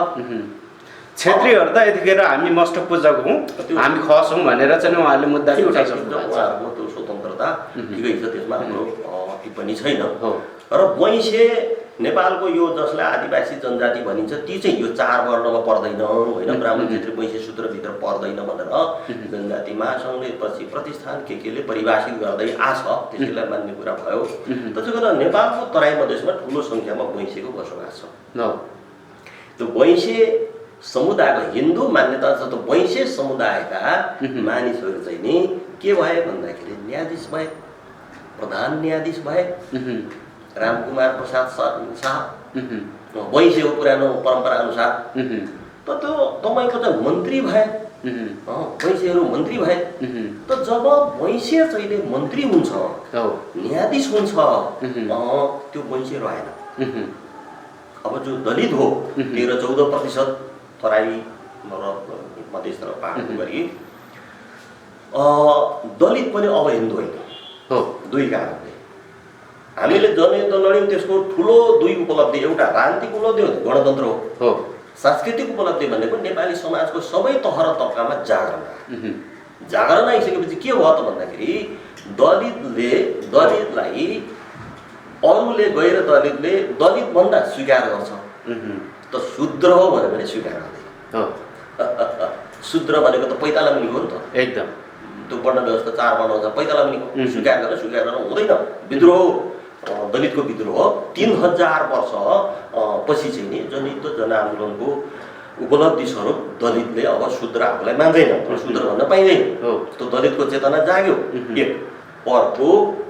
क्षेत्रीहरू त यतिखेर हामी मष्ट पूजक हौँ, हामी खस हौँ भनेर चाहिँ उहाँहरूले मुद्दा उहाँहरूको त्यो स्वतन्त्रता ठिकै छ, त्यसमा हाम्रो टिप्पणी छैन। र वैँसे नेपालको यो जसलाई आदिवासी जनजाति भनिन्छ ती चाहिँ यो 4 वर्णमा पर्दैन होइन। ब्राह्मण क्षेत्री वैँसे सूत्रभित्र पर्दैन भनेर जनजाति महासङ्घले पछि प्रतिष्ठान केले परिभाषित गर्दै आछ, त्यसैलाई मान्ने कुरा भयो। त्यसो गरेर नेपालको तराई मधेसमा ठुलो सङ्ख्यामा वैँसेको बसोबास छ। त्यो वैँसे समुदायको हिन्दू मान्यता छ, त्यो वैँसे समुदायका मानिसहरू चाहिँ नि के भए भन्दाखेरि न्यायाधीश भए, प्रधान न्यायाधीश भए। रामकुमार प्रसाद शाह वैँसे हो पुरानो परम्परा अनुसार। त त्यो तपाईँको चाहिँ मन्त्री भए, वैँसेहरू मन्त्री भए। त जब वैँसे चाहिँ मन्त्री हुन्छ, न्यायाधीश हुन्छ, त्यो वैँसे रहेन। अब जो दलित हो 13-14% तराई र मधेस र पहाडको गरी दलित पनि अब हिन्दू होइन। 2 कारणले हामीले जनयुद्ध लड्यौँ, त्यसको ठुलो 2 उपलब्धि, एउटा राजनीतिक उपलब्धि हो, गणतन्त्र हो। सांस्कृतिक उपलब्धि भनेको नेपाली समाजको सबै तह र तबकामा जागरण आइसकेपछि के भयो त भन्दाखेरि दलितलाई अरूले गएर दलित भन्दा स्वीकार गर्छ। त शूद्र हो भने पनि स्वीकार गर्दैन। शूद्र भनेको त पैताला मुनिको हो नि त, एकदम त्यो वर्ण व्यवस्था 4 वर्ण हुन्छ, पैताला मुनिको स्वीकार गर्न हुँदैन। विद्रोह, दलितको विद्रोह 3000 वर्ष पछि चाहिँ नि जनयुद्ध जनआन्दोलनको उपलब्धि स्वरूप दलितले अब शूद्र आफूलाई मान्दैन, शूद्र भन्न पाइँदैन। त्यो दलितको चेतना जाग्यो। एक अर्को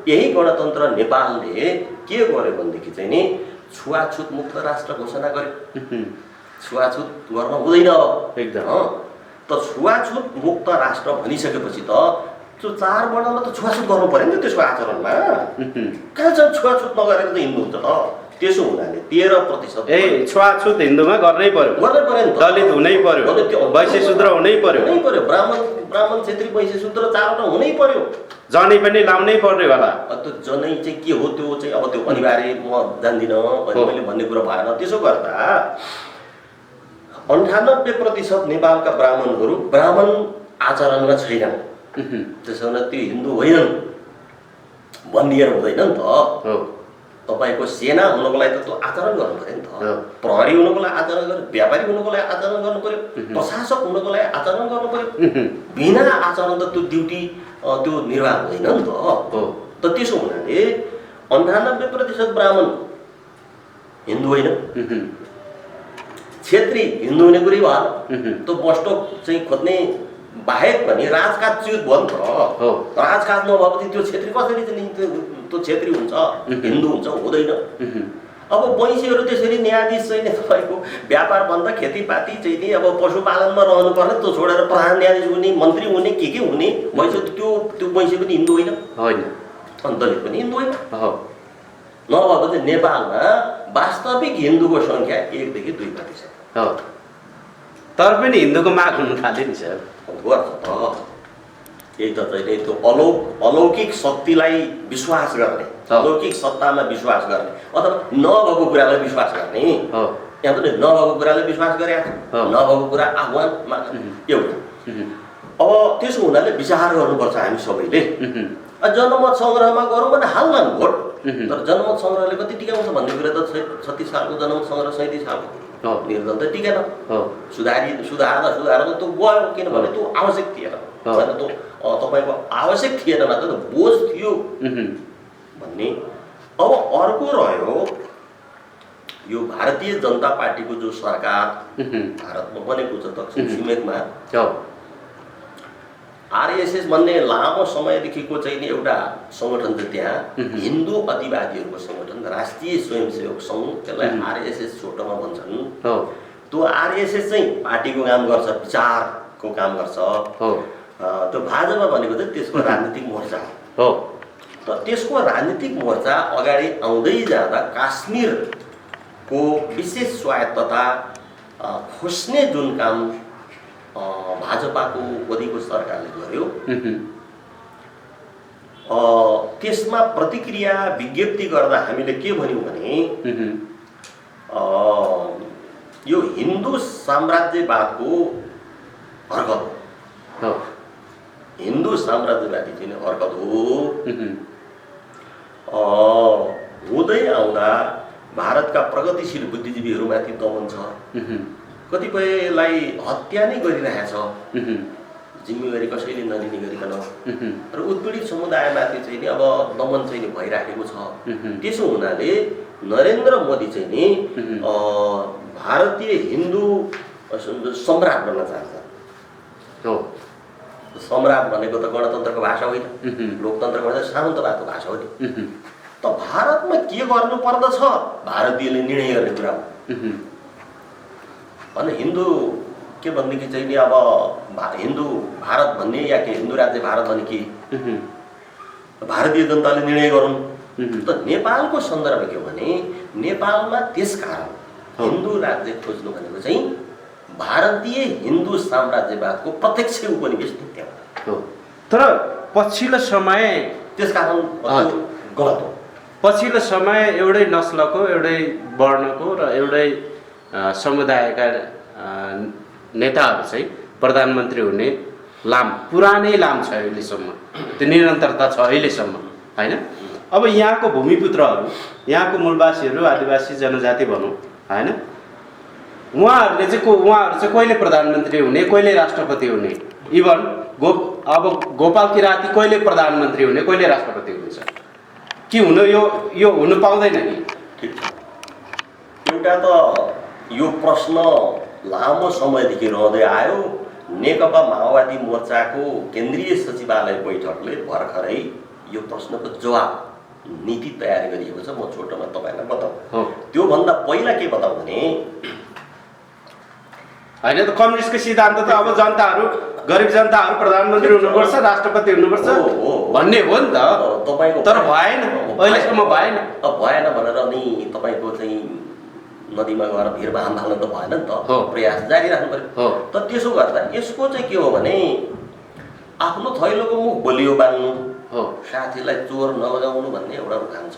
यही गणतन्त्र नेपालले के गर्यो भनेदेखि चाहिँ नि छुवाछुत मुक्त राष्ट्र घोषणा गर्यो। छुवाछुत गर्न हुँदैन एकदम। त छुवाछुत मुक्त राष्ट्र भनिसकेपछि त त्यो 4 वर्णमा त छुवाछुत गर्नु पर्यो नि त त्यसको आचरणमा। कहाँ चाहिँ छुवाछुत नगरेर त हिन्दू हुन्छ त? त्यसो हुनाले 13% ए छुवाछुत हिन्दूमा गर्नै पर्यो नि त। दलित हुनै पर्यो वैश्य शूद्र हुनै पर्यो ब्राह्मण क्षेत्री वैश्य शूद्र चारवटा हुनै पर्यो। जनै पनि लाउनै पर्ने होला। त्यो जनै चाहिँ के हो त्यो चाहिँ अब त्यो अनिवार्य म जान्दिनँ अनि मैले भन्ने कुरा भएन। त्यसो गर्दा 98% नेपालका ब्राह्मणहरू ब्राह्मण आचरणमा छैनन्। त्यसो भने त्यो हिन्दू होइनन् भनिएर हुँदैन नि त। तपाईँको सेना हुनको लागि त त्यो आचरण गर्नु पऱ्यो नि त। प्रहरी हुनको लागि आचरण गर्नु, व्यापारी हुनको लागि आचरण गर्नु पऱ्यो, प्रशासक हुनको लागि आचरण गर्नु पऱ्यो। बिना आचरण त त्यो ड्युटी त्यो निर्वाह हुँदैन नि त। त्यसो हुनाले 98% ब्राह्मण हिन्दू होइन, क्षेत्री हिन्दू हुने कुरै भएन। त्यो बस्टोक चाहिँ खोज्ने बाहेक पनि राजकाज च्युत भयो नि त। राजकाज नभएपछि त्यो क्षेत्री कसरी चाहिँ त्यो क्षेत्री हुन्छ, हिन्दू हुन्छ, हुँदैन। अब वैश्यहरू त्यसरी न्यायाधीश चाहिँ नि तपाईँको व्यापार बन्द खेतीपाती चाहिँ नि अब पशुपालनमा रहनु पर्ने, त्यो छोडेर प्रधान न्यायाधीश हुने, मन्त्री हुने, के हुने। वैश्य त्यो वैश्य पनि हिन्दू होइन, अनि दलित पनि हिन्दू होइन। नभएको चाहिँ नेपालमा वास्तविक हिन्दूको सङ्ख्या 1 देखि 2%। तर पनि हिन्दूको माग हुन थाल्यो नि सर। यही त चाहिँ त्यो अलौकिक शक्तिलाई विश्वास गर्ने, अलौकिक सत्तामा विश्वास गर्ने अथवा नभएको कुरालाई विश्वास गर्ने। यहाँ पनि नभएको कुरालाई विश्वास गरेका छन्, नभएको कुरा आह्वानमा एउटा। अब त्यसो हुनाले विचार गर्नुपर्छ हामी सबैले। जनमत सङ्ग्रहमा गरौँ भने हाल्न भोट, तर जनमत सङ्ग्रहले कति टिकाउँछ भन्ने कुरा त 36 सालको जनमत सङ्ग्रह 37 सालको निर्दल त टिकेन। सुधार्दा त्यो गयो, किनभने त्यो आवश्यक थिएन। त्यो तपाईँको आवश्यक थिएन मात्र त बोझ थियो भन्ने। अब अर्को रह्यो यो भारतीय जनता पार्टीको जो सरकार भारतमा बनेको छ दक्षिण छिमेकमा, आरएसएस भन्ने लामो समयदेखिको चाहिँ नि एउटा सङ्गठन छ त्यहाँ, हिन्दू अतिवादीहरूको सङ्गठन, राष्ट्रिय स्वयंसेवक सङ्घ, त्यसलाई आरएसएस छोटोमा भन्छन्। त्यो आरएसएस चाहिँ पार्टीको काम गर्छ, विचारको काम गर्छ। त्यो भाजपा भनेको चाहिँ त्यसको राजनीतिक मोर्चा हो। र त्यसको राजनीतिक मोर्चा अगाडि आउँदै जाँदा काश्मीरको विशेष स्वायत्तता खोज्ने जुन काम भाजपाको ओलीको सरकारले गर्यो, त्यसमा प्रतिक्रिया विज्ञप्ति गर्दा हामीले के भन्यौँ भने यो हिन्दू साम्राज्यवादको हरकत हो, हिन्दू साम्राज्यवादी चाहिँ हरकत हो। हुँदै आउँदा भारतका प्रगतिशील बुद्धिजीवीहरूमाथि दमन छ, कतिपयलाई हत्या नै गरिरहेछ, जिम्मेवारी कसैले नलिने गरिकन। र उत्पीडित समुदायमाथि चाहिँ नि अब दमन चाहिँ नि भइराखेको छ। त्यसो हुनाले नरेन्द्र मोदी चाहिँ नि भारतीय हिन्दू सम्राट बन्न चाहन्छ। सम्राट भनेको त गणतन्त्रको भाषा होइन, लोकतन्त्रको भाषा सामन्तवादको भाषा हो नि। त भारतमा के गर्नु पर्दछ भारतीयले निर्णय गर्ने कुरा हो। अनि हिन्दू के भनेदेखि चाहिँ नि अब हिन्दू भारत भन्ने या के हिन्दू राज्य भारत भन्ने कि भारतीय जनताले निर्णय गरून्। त नेपालको सन्दर्भ के हो भने नेपालमा त्यसकारण हिन्दू राज्य खोज्नु भनेको चाहिँ भारतीय हिन्दू साम्राज्यवादको प्रत्यक्ष उपनिवेश नित्य हो। तर पछिल्लो समय त्यसकारण गलत हो। पछिल्लो समय एउटै नस्लको, एउटै वर्णको र एउटै समुदायका नेताहरू चाहिँ प्रधानमन्त्री हुने पुरानै लाम छ अहिलेसम्म, त्यो निरन्तरता छ अहिलेसम्म होइन। अब यहाँको भूमिपुत्रहरू, यहाँको मूलवासीहरू, आदिवासी जनजाति भनौँ होइन, उहाँहरू चाहिँ कहिले प्रधानमन्त्री हुने, कहिले राष्ट्रपति हुने, इभन अब गोपाल किराती कहिले प्रधानमन्त्री हुने, कहिले राष्ट्रपति हुनेछ कि हुनु यो हुनु पाउँदैन कि? ठिक छ। एउटा त यो प्रश्न लामो समयदेखि रहँदै आयो। नेकपा माओवादी मोर्चाको केन्द्रीय सचिवालय बैठकले भर्खरै यो प्रश्नको जवाब नीति तयार गरिएको छ। म छोटोमा तपाईँलाई बताउँ। त्योभन्दा पहिला के बताउँ भने होइन त कम्युनिस्टको सिद्धान्त त अब जनताहरू, गरिब जनताहरू प्रधानमन्त्री हुनुपर्छ, राष्ट्रपति हुनुपर्छ। भन्ने हो नि त। तपाईँको तर भएन, अहिलेसम्म भएन। भएन भनेर नि तपाईँको चाहिँ नदीमा गएर भिरमा हाम हाल्न त भएन नि त, प्रयास जारी राख्नु पर्यो। तर त्यसो गर्दा यसको चाहिँ के हो भने आफ्नो थैलोको मुख बलियो बान्नु, साथीलाई चोर नलगाउनु भन्ने एउटा उखान छ।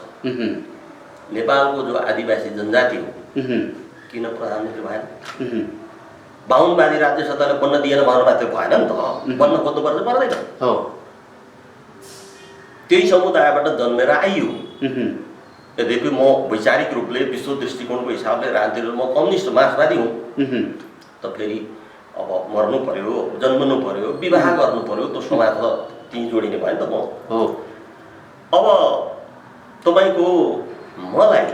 नेपालको जो आदिवासी जनजाति हो किन प्रधानमन्त्री भएन? बाहुनवादी राज्य सत्ताले बन्न दिएन भनेर मात्रै भएन नि त, बन्न खोज्नु पर्छ पर्दैन। त्यही समुदायबाट जन्मेर आइयो। यद्यपि म वैचारिक रूपले विश्व दृष्टिकोणको हिसाबले राजनीतिले म कम्युनिस्ट मार्क्सवादी हुँ, त फेरि अब मर्नु पर्यो, जन्मनु पर्यो, विवाह गर्नु पर्यो, त्यो समाज त त्यहीँ जोडिने भयो नि त म। अब तपाईँको मलाई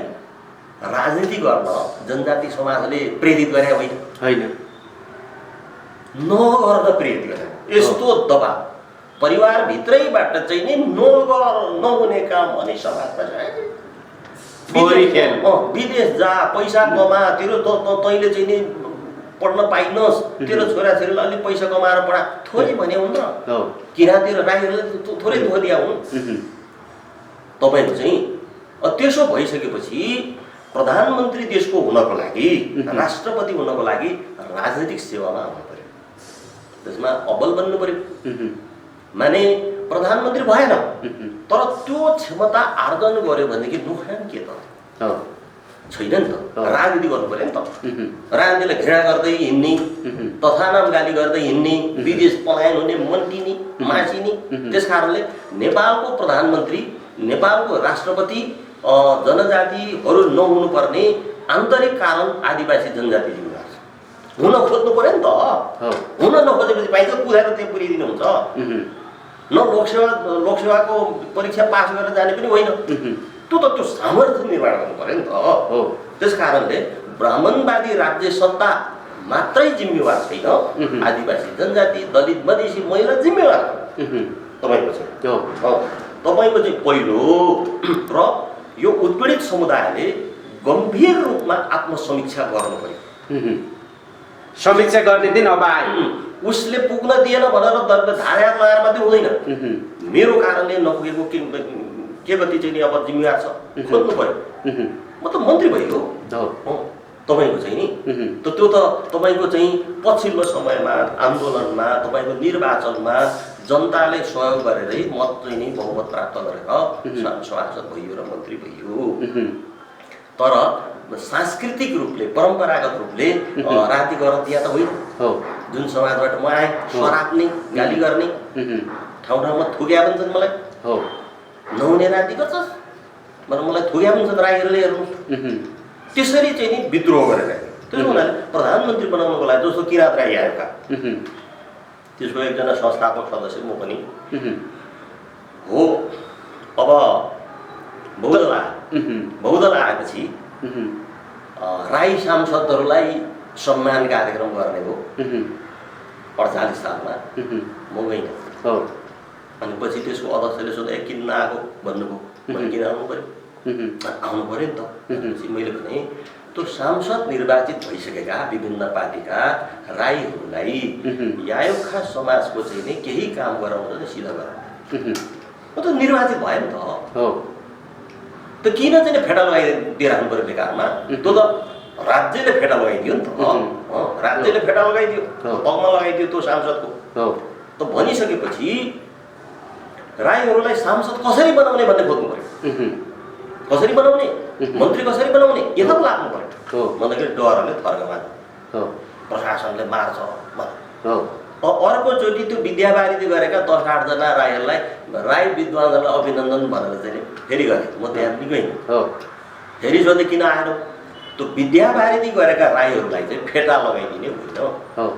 राजनीति गर्न जनजाति समाजले प्रेरित गरे होइन, नगर्न प्रेरित गरे। यस्तो दबाब परिवारभित्रैबाट चाहिँ नि नहुने काम अनि समाजमा विदेश जा, पैसा कमा, तेरो तैँले चाहिँ नि पढ्न पाइनस्, तेरो छोराछोरीलाई अलिक पैसा कमाएर पढा, थोरै भने हुन् र किराँतिर राईहरूले थोरै दुःख दिया हुन् तपाईँको चाहिँ। त्यसो भइसकेपछि प्रधानमन्त्री देशको हुनको लागि, राष्ट्रपति हुनको लागि राजनीतिक सेवामा आउनु पर्यो, त्यसमा अब्बल बन्नु पर्यो। माने प्रधानमन्त्री भएन तर त्यो क्षमता आर्जन गर्यो भनेदेखि नोक्सान के त छैन नि त। राजनीति गर्नु पर्यो नि त। राजनीतिलाई घृणा गर्दै हिँड्ने, तथानाम गाली गर्दै हिँड्ने, विदेश पलायन हुने, मन्टिने, मासिने। त्यस कारणले नेपालको प्रधानमन्त्री, नेपालको राष्ट्रपति जनजातिहरू नहुनु पर्ने आन्तरिक कारण आदिवासी जनजाति जिम्मेवार छ। हुन खोज्नु पर्यो नि त। हुन नखोजेपछि पाइन्छ कुदाएर त्यहाँ पुर्याइदिनुहुन्छ। न लोकसेवाको परीक्षा पास गरेर जाने पनि होइन, त्यो सामर्थ्य निर्माण गर्नु पर्यो नि त। त्यस कारणले ब्राह्मणवादी राज्य सत्ता मात्रै जिम्मेवार छैन, आदिवासी जनजाति, दलित, मधेसी, महिला जिम्मेवार तपाईँको चाहिँ। तपाईँको चाहिँ पहिलो र यो उत्पीडित समुदायले गम्भीर रूपमा आत्मसमीक्षा गर्नु पर्यो। समीक्षा गर्ने दिन अब आयो। उसले पुग्न दिएन भनेर धारा लगाएर मात्रै हुँदैन। मेरो कारणले नपुगेको के कति चाहिँ अब जिम्मेवार छ, खोज्नु पर्यो। म त मन्त्री भइयो तपाईँको चाहिँ नि, त्यो त तपाईँको चाहिँ पछिल्लो समयमा आन्दोलनमा, तपाईँको निर्वाचनमा जनताले सहयोग गरेरै मत चाहिँ नि बहुमत प्राप्त गरेर सांसद भइयो र मन्त्री भइयो। तर सांस्कृतिक रूपले, परम्परागत रूपले राजनीति गर्न दिया त होइन। जुन समाजबाट म आएँ, सराप्ने, गाली गर्ने, ठाउँ ठाउँमा थुक्या पनि छन् मलाई। नहुने राजनीति गर्छस् भनेर मलाई थुक्या पनि छन् राईहरूले। हेर्नु त्यसरी चाहिँ नि विद्रोह गरेर त्यसो हुनाले प्रधानमन्त्री बनाउनको लागि जस्तो किराँत राई आएका, त्यसको एकजना संस्थापक सदस्य म पनि हो। अब बहुदल आएपछि राई सांसदहरूलाई सम्मान कार्यक्रम गर्ने हो 48 सालमा। म गइनँ। अनि पछि त्यसको अध्यक्षले सोधे किन नआएको भन्नुभयो। मैले किन आउनु पर्यो? आउनु पर्यो नि त। मैले भने त्यो सांसद निर्वाचित भइसकेका विभिन्न पार्टीका राईहरूलाई यायुखा समाजको चाहिँ नि केही काम गराउनु चाहिँ सिधा गराउनु, म त निर्वाचित भयो नि त किन चाहिँ फेटा लगाइदिएर राख्नु पर्यो बेकारमा? त्यो त राज्यले फेटा लगाइदियो नि त। राज्यले फेटा लगाइदियो, पगमा लगाइदियो त्यो सांसदको। त भनिसकेपछि राईहरूलाई सांसद कसरी बनाउने भन्ने खोज्नु पर्यो। कसरी बनाउने, मन्त्री कसरी बनाउने, यता लाग्नु पर्यो। भन्दाखेरि डरले थर्कमा प्रशासनले मार्छ। अर्कोचोटि त्यो विद्यावारिधि गरेका 10-8 राईहरूलाई, राई विद्वानहरूलाई अभिनन्दन भनेर चाहिँ फेरि गरे। म त्यहाँ पनि गइनँ। फेरि सोधे किन आएन? त्यो विद्यावारिधि गरेका राईहरूलाई चाहिँ फेटा लगाइदिने होइन।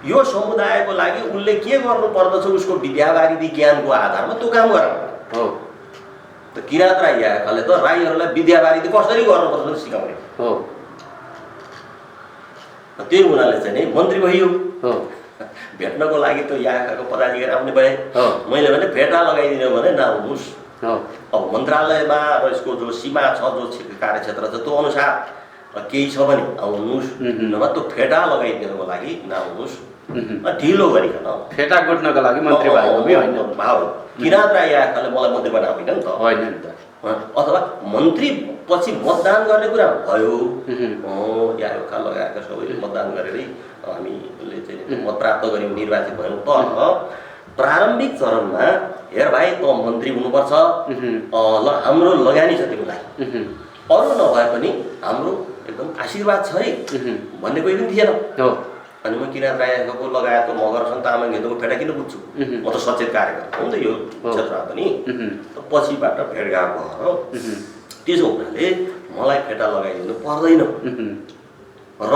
यो समुदायको लागि उसले के गर्नु पर्दछ उसको विद्यावारिधि ज्ञानको आधारमा त्यो काम गराउनु। त किराँत राई आएकाले त राईहरूलाई विद्यावारिधि कसरी गर्नुपर्छ सिकाउने। त्यही हुनाले चाहिँ नि मन्त्री भइयो। भेट्नको लागि त यहाँको पदाधिकारी आउने भए। मैले भने भेटा लगाइदिनु भने नआउनुहोस्। अब मन्त्रालयमा र यसको जो सीमा छ, जो कार्यक्षेत्र छ, त्यो अनुसार केही छ भने आउनुहोस्, नभए त्यो फेटा लगाइदिनुको लागि नआउनुहोस् ढिलो गरिकन फेटा गुट्नको लागि मन्त्री भएको पनि होइन भाउ किराँत राई आएकाले मलाई मन्त्री बनाएको होइन नि त होइन नि त अथवा मन्त्री पछि मतदान गर्ने कुरा भयो या एउटा लगाएका सबैले मतदान गरेरै हामीले चाहिँ मत प्राप्त गर्यौँ निर्वाचित भयौँ तर प्रारम्भिक चरणमा हेर भाइ त मन्त्री हुनुपर्छ ल हाम्रो लगानी छ तिमीलाई अरू नभए पनि हाम्रो एकदम आशीर्वाद छ है भन्ने कोही पनि थिएन अनि म किराँत राईको लगायतको मगर तामाङ हिन्दूको फेटा किन बुझ्छु म त सचेत कार्यकर्ता हुँ नि त यो क्षेत्रमा पनि पछिबाट भेटघाट भयो त्यसो हुनाले मलाई फेटा लगाइदिनु पर्दैन र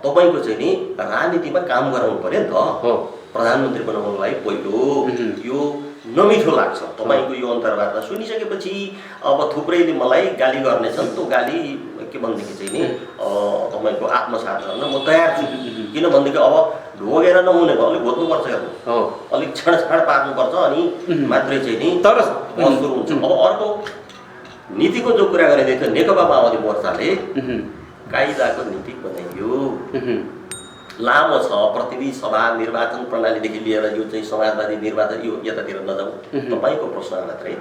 तपाईँको चाहिँ नि राजनीतिमा काम गराउनु पर्यो नि त प्रधानमन्त्री बनाउनलाई पहिलो यो नमिठो लाग्छ तपाईँको यो अन्तर्वार्ता सुनिसकेपछि अब थुप्रैले मलाई गाली गर्नेछन् त्यो गाली के भनेदेखि चाहिँ नि तपाईँको आत्मसात गर्न म तयार छु किनभनेदेखि अब ढोगेर नहुने भयो अलिक घोज्नुपर्छ हेर्नु अलिक छाडछाड पार्नुपर्छ अनि मात्रै चाहिँ नि तर सुरु हुन्छ अब अर्को नीतिको जो कुरा गरिँदै थियो नेकपा माओवादी मोर्चाले कायदाको नीति बनाइयो लामो छ प्रतिनिधि सभा निर्वाचन प्रणालीदेखि लिएर यो चाहिँ समाजवादी निर्वाचन यो यतातिर नजाउँ तपाईँको प्रश्न मात्रै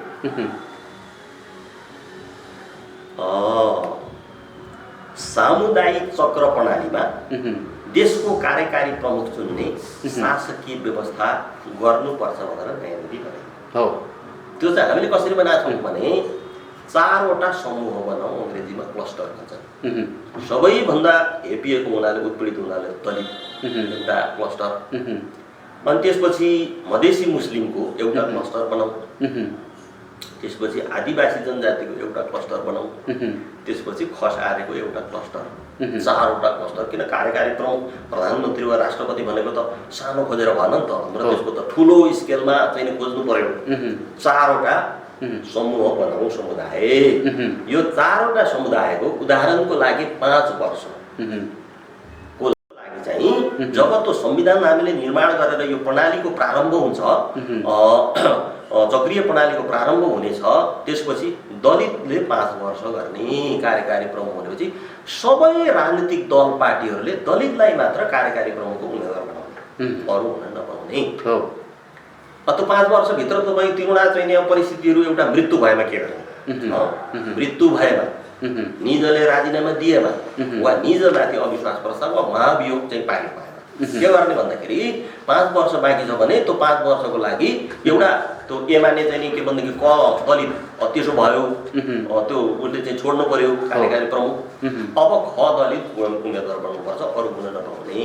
सामुदायिक चक्र प्रणालीमा देशको कार्यकारी प्रमुख चुन्ने शासकीय व्यवस्था गर्नुपर्छ भनेर नयाँ नीति बनायो त्यो चाहिँ हामीले कसरी बनाएको छौँ भने 4वटा समूह बनाऊ अङ्ग्रेजीमा क्लस्टर भन्छन् सबैभन्दा हेपिएको हुनाले उत्पीडित हुनाले दलित एउटा क्लस्टर अनि त्यसपछि मधेसी मुस्लिमको एउटा क्लस्टर बनाऊ त्यसपछि आदिवासी जनजातिको एउटा क्लस्टर बनाऊ त्यसपछि खस आर्यको एउटा क्लस्टर 4वटा क्लस्टर किन कार्यकारी प्रमुख प्रधानमन्त्री वा राष्ट्रपति भनेको त सानो खोजेर भएन नि त हाम्रो देशको त ठुलो स्केलमा चाहिँ खोज्नु पर्यो 4वटा समूह बनाऊ समुदाय यो 4वटा समुदायको उदाहरणको लागि 5 वर्षको लागि चाहिँ जब त्यो संविधान हामीले निर्माण गरेर यो प्रणालीको प्रारम्भ हुन्छ चक्रीय प्रणालीको प्रारम्भ हुनेछ त्यसपछि दलितले 5 वर्ष गर्ने कार्यकारी प्रमुख भनेपछि सबै राजनीतिक दल पार्टीहरूले दलितलाई मात्र कार्यकारी प्रमुखको उम्मेदवार बनाउने अरू हुन नपाउने त्यो 5 वर्षभित्र तपाईँ तिनवटा चाहिँ परिस्थितिहरू एउटा मृत्यु भएमा के गर्ने मृत्यु भएमा निजले राजीनामा दिएमा वा निजमाथि अविश्वास प्रस्ताव वा महाभियोग चाहिँ पारित भएमा के गर्ने भन्दाखेरि 5 वर्ष बाँकी छ भने त्यो 5 वर्षको लागि एउटा त्यो एमाले चाहिँ नि के भनेदेखि क दलित त्यसो भयो त्यो उसले चाहिँ छोड्नु पर्यो कार्यकारी प्रमुख अब ख दलित उम्मेदवार बनाउनुपर्छ अरू हुन नपाउने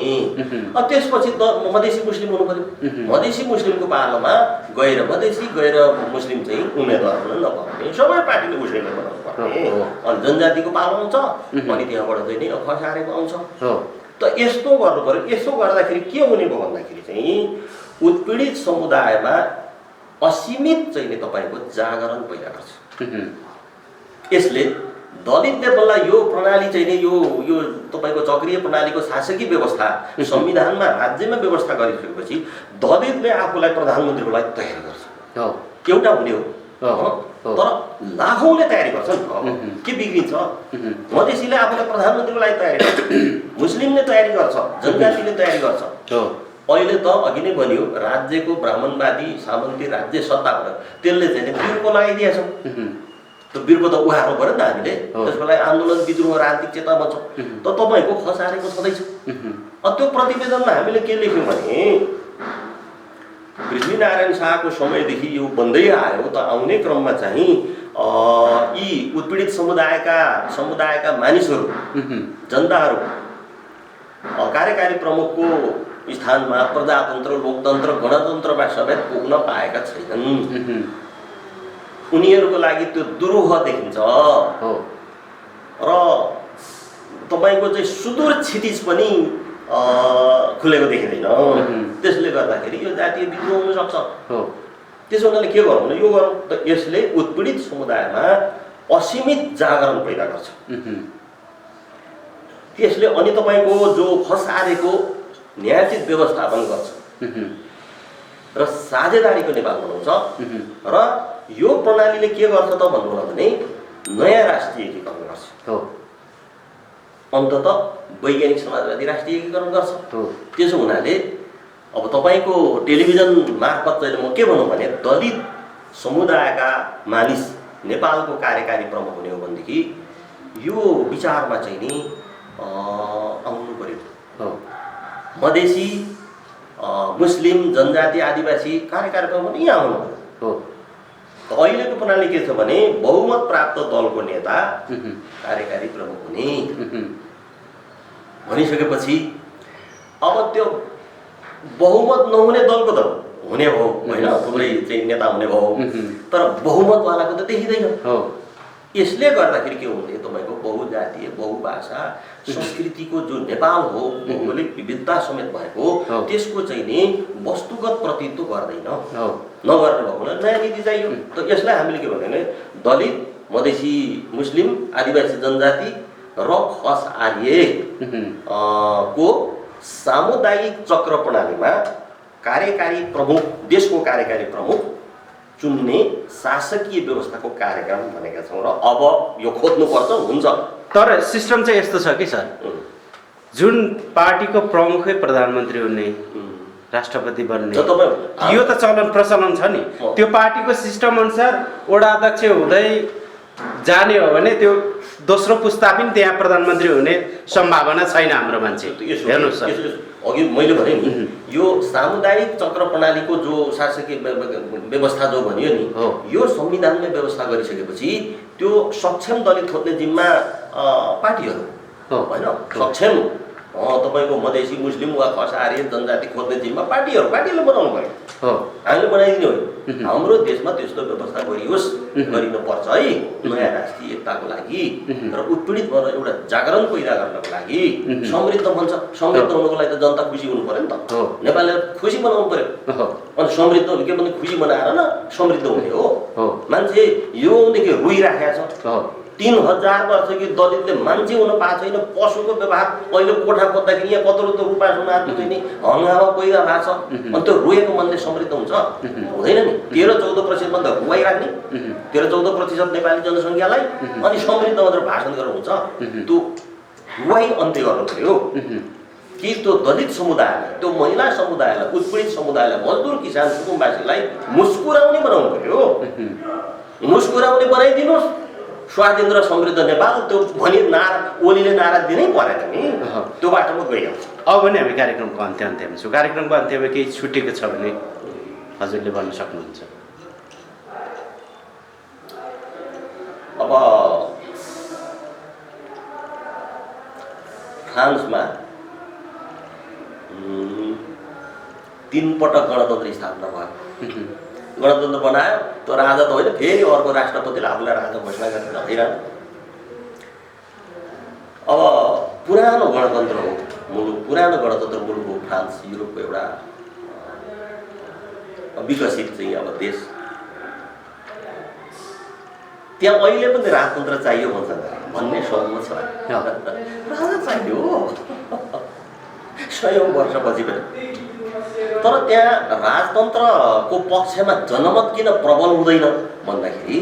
त्यसपछि मधेसी मुस्लिम हुनु पर्यो मधेसी मुस्लिमको पालोमा गएर मधेसी गएर मुस्लिम चाहिँ उम्मेदवार हुन नपाउने सबै पार्टीले मुस्लिमलाई बनाउनु पर्ने अनि जनजातिको पालो आउँछ अनि त्यहाँबाट चाहिँ नि खसारेको आउँछ त यस्तो गर्नु पर्यो यसो गर्दाखेरि के हुने भयो भन्दाखेरि चाहिँ उत्पीडित समुदायमा असीमित चाहिँ तपाईँको जागरण पैदा गर्छ यसले दलितले बल्ल यो प्रणाली चाहिँ नि यो तपाईँको चक्रीय प्रणालीको शासकीय व्यवस्था संविधानमा राज्यमा व्यवस्था गरिसकेपछि दलितले आफूलाई प्रधानमन्त्रीको लागि तयारी गर्छ एउटा हुने हो तर लाखौँले तयारी गर्छ नि के बिग्रिन्छ मधेसीले आफूलाई प्रधानमन्त्रीको लागि तयारी गर्छ मुस्लिमले तयारी गर्छ जनजातिले तयारी गर्छ अहिले त अघि नै भनियो राज्यको ब्राह्मणवादी सामन्ती राज्य सत्ताबाट त्यसले चाहिँ बिर्को लगाइदिएछ त्यो बिर्को त उहाँहरू पऱ्यो नि त हामीले त्यसको लागि आन्दोलन विद्रोह राजनीतिक चेतना बन्छ त तपाईँको खसारेको छँदैछ त्यो प्रतिवेदनमा हामीले के लेख्यौँ भने पृथ्वीनारायण शाहको समयदेखि यो बन्दै आयो त आउने क्रममा चाहिँ यी उत्पीडित समुदायका मानिसहरू जनताहरू कार्यकारी प्रमुखको स्थानमा प्रजातन्त्र लोकतन्त्र गणतन्त्रमा समेत पुग्न पाएका छैनन् उनीहरूको लागि त्यो दुरूह देखिन्छ र तपाईँको चाहिँ सुदूर क्षितिज पनि खुलेको देखिँदैन त्यसले गर्दाखेरि यो जातीय विद्रोह हुन सक्छ त्यसो हुनाले के गरौँ भने यो गरौँ त यसले उत्पीडित समुदायमा असीमित जागरण पैदा गर्छ त्यसले अनि तपाईँको जो खसारेको न्यायोचित व्यवस्थापन गर्छ र साझेदारीको नेपाल बनाउँछ र यो प्रणालीले के गर्छ त भन्नु भने नयाँ राष्ट्रियकीकरण गर्छ अन्ततः वैज्ञानिक समाजवादी राष्ट्रियकीकरण गर्छ त्यसो हुनाले अब तपाईँको टेलिभिजन मार्फत चाहिँ म के भनौँ भने दलित समुदायका मानिस नेपालको कार्यकारी प्रमुख हुने हो भनेदेखि यो विचारमा चाहिँ नि आउनु पर्यो। मधेसी मुस्लिम जनजाति आदिवासी कार्यकारी प्रमुख यहाँ आउनु पर्यो। अहिलेको प्रणाली के छ भने बहुमत प्राप्त दलको नेता कार्यकारी प्रमुख हुने भनिसकेपछि अब त्यो बहुमत नहुने दलको त हुने भयो होइन, थुप्रै चाहिँ नेता हुने भयो, तर बहुमतवालाको त देखिँदैन। यसले गर्दाखेरि के हुने तपाईँको बहुजातीय बहुभाषा संस्कृतिको जो नेपाल हो भौगोलिक विविधता समेत भएको त्यसको चाहिँ नि वस्तुगत प्रतिनिधित्व गर्दैन। नगर्ने भएको हुनाले नयाँ नीति चाहियो। त यसलाई हामीले के भन्यो भने दलित मधेसी मुस्लिम आदिवासी जनजाति र खस आर्य को सामुदायिक चक्र प्रणालीमा कार्यकारी प्रमुख देशको कार्यकारी प्रमुख चुन्ने शासकीय व्यवस्थाको कार्यक्रम भनेका छौँ र अब यो खोज्नुपर्छ। हुन्छ, तर सिस्टम चाहिँ यस्तो छ कि सर, जुन पार्टीको प्रमुखै प्रधानमन्त्री हुने राष्ट्रपति बन्ने यो त चलन प्रचलन छ नि। त्यो पार्टीको सिस्टम अनुसार वडा अध्यक्ष हुँदै जाने हो भने त्यो दोस्रो पुस्ता पनि त्यहाँ प्रधानमन्त्री हुने सम्भावना छैन हाम्रो मान्छे। हेर्नुहोस् सर, अघि मैले भने नि यो सामुदायिक चक्र प्रणालीको जो शासकीय व्यवस्था जो भनियो नि यो संविधानले व्यवस्था गरिसकेपछि त्यो सक्षम दलित खोज्ने जिम्मा पार्टीहरू होइन, सक्षम तपाईँको मधेसी मुस्लिम वा खस आर्य जनजाति खोज्ने जिम्मा पार्टीहरूले बनाउनु पर्यो। हामीले बनाइदिने हो। हाम्रो देशमा त्यस्तो व्यवस्था गरियोस्, गरिनुपर्छ है, नयाँ राष्ट्रिय एकताको लागि र उत्पीडित भएर एउटा जागरण पैदा गर्नको लागि। समृद्ध भन्छ, समृद्ध हुनुको लागि त जनता खुसी हुनु पर्यो नि त, नेपालले खुसी बनाउनु पर्यो। अनि समृद्ध के भने खुसी बनाएर न समृद्ध हुने हो। मान्छे योदेखि रोइराखेको छ 3000 वर्ष कि दलितले मान्छे हुन पाएको छैन, पशुको व्यवहार। अहिले कोठा खोज्दाखेरि यहाँ कत्रो त रुपा सुनाएको चाहिँ नि हङ्गामा पहिला भएको छ। अनि त्यो रोएको मनले समृद्ध हुन्छ हुँदैन नि। 13-14% भन्दा रुवाइराख्ने 13-14% नेपाली जनसङ्ख्यालाई अनि समृद्ध मात्र भाषण गरेर हुन्छ। त्यो रुवाई अन्त्य गर्नु पर्यो कि त्यो दलित समुदायलाई, त्यो महिला समुदायलाई, उत्पीडित समुदायलाई, मजदुर किसान कुटुम्बवासीलाई मुस्कुराउने बनाउनु पर्यो। मुस्कुराउने बनाइदिनुहोस्, स्वाधीन र समृद्ध नेपाल। त्यो भनी नारा ओलीले नारा दिनै परेन नि, त्यो बाटोमा गइहाल्छ। अब भने हामी कार्यक्रमको अन्त्यमा छौँ। कार्यक्रमको अन्त्यमा केही छुटेको छ भने हजुरले भन्न सक्नुहुन्छ। अब फ्रान्समा 3 पटक गणतन्त्र स्थापना भयो। गणतन्त्र बनायो, त्यो राजा त होइन, फेरि अर्को राष्ट्रपतिले आफूलाई राजा घोषणा गरेर हैरान। अब पुरानो गणतन्त्र हो मुलुक, पुरानो गणतन्त्र मुलुक हो फ्रान्स, युरोपको एउटा विकसित चाहिँ अब देश। त्यहाँ अहिले पनि राजतन्त्र चाहियो भन्छन् भन्ने सहमत छ। राजा चाहियो 100औं वर्षपछि पनि। तर त्यहाँ राजतन्त्रको पक्षमा जनमत किन प्रबल हुँदैन भन्दाखेरि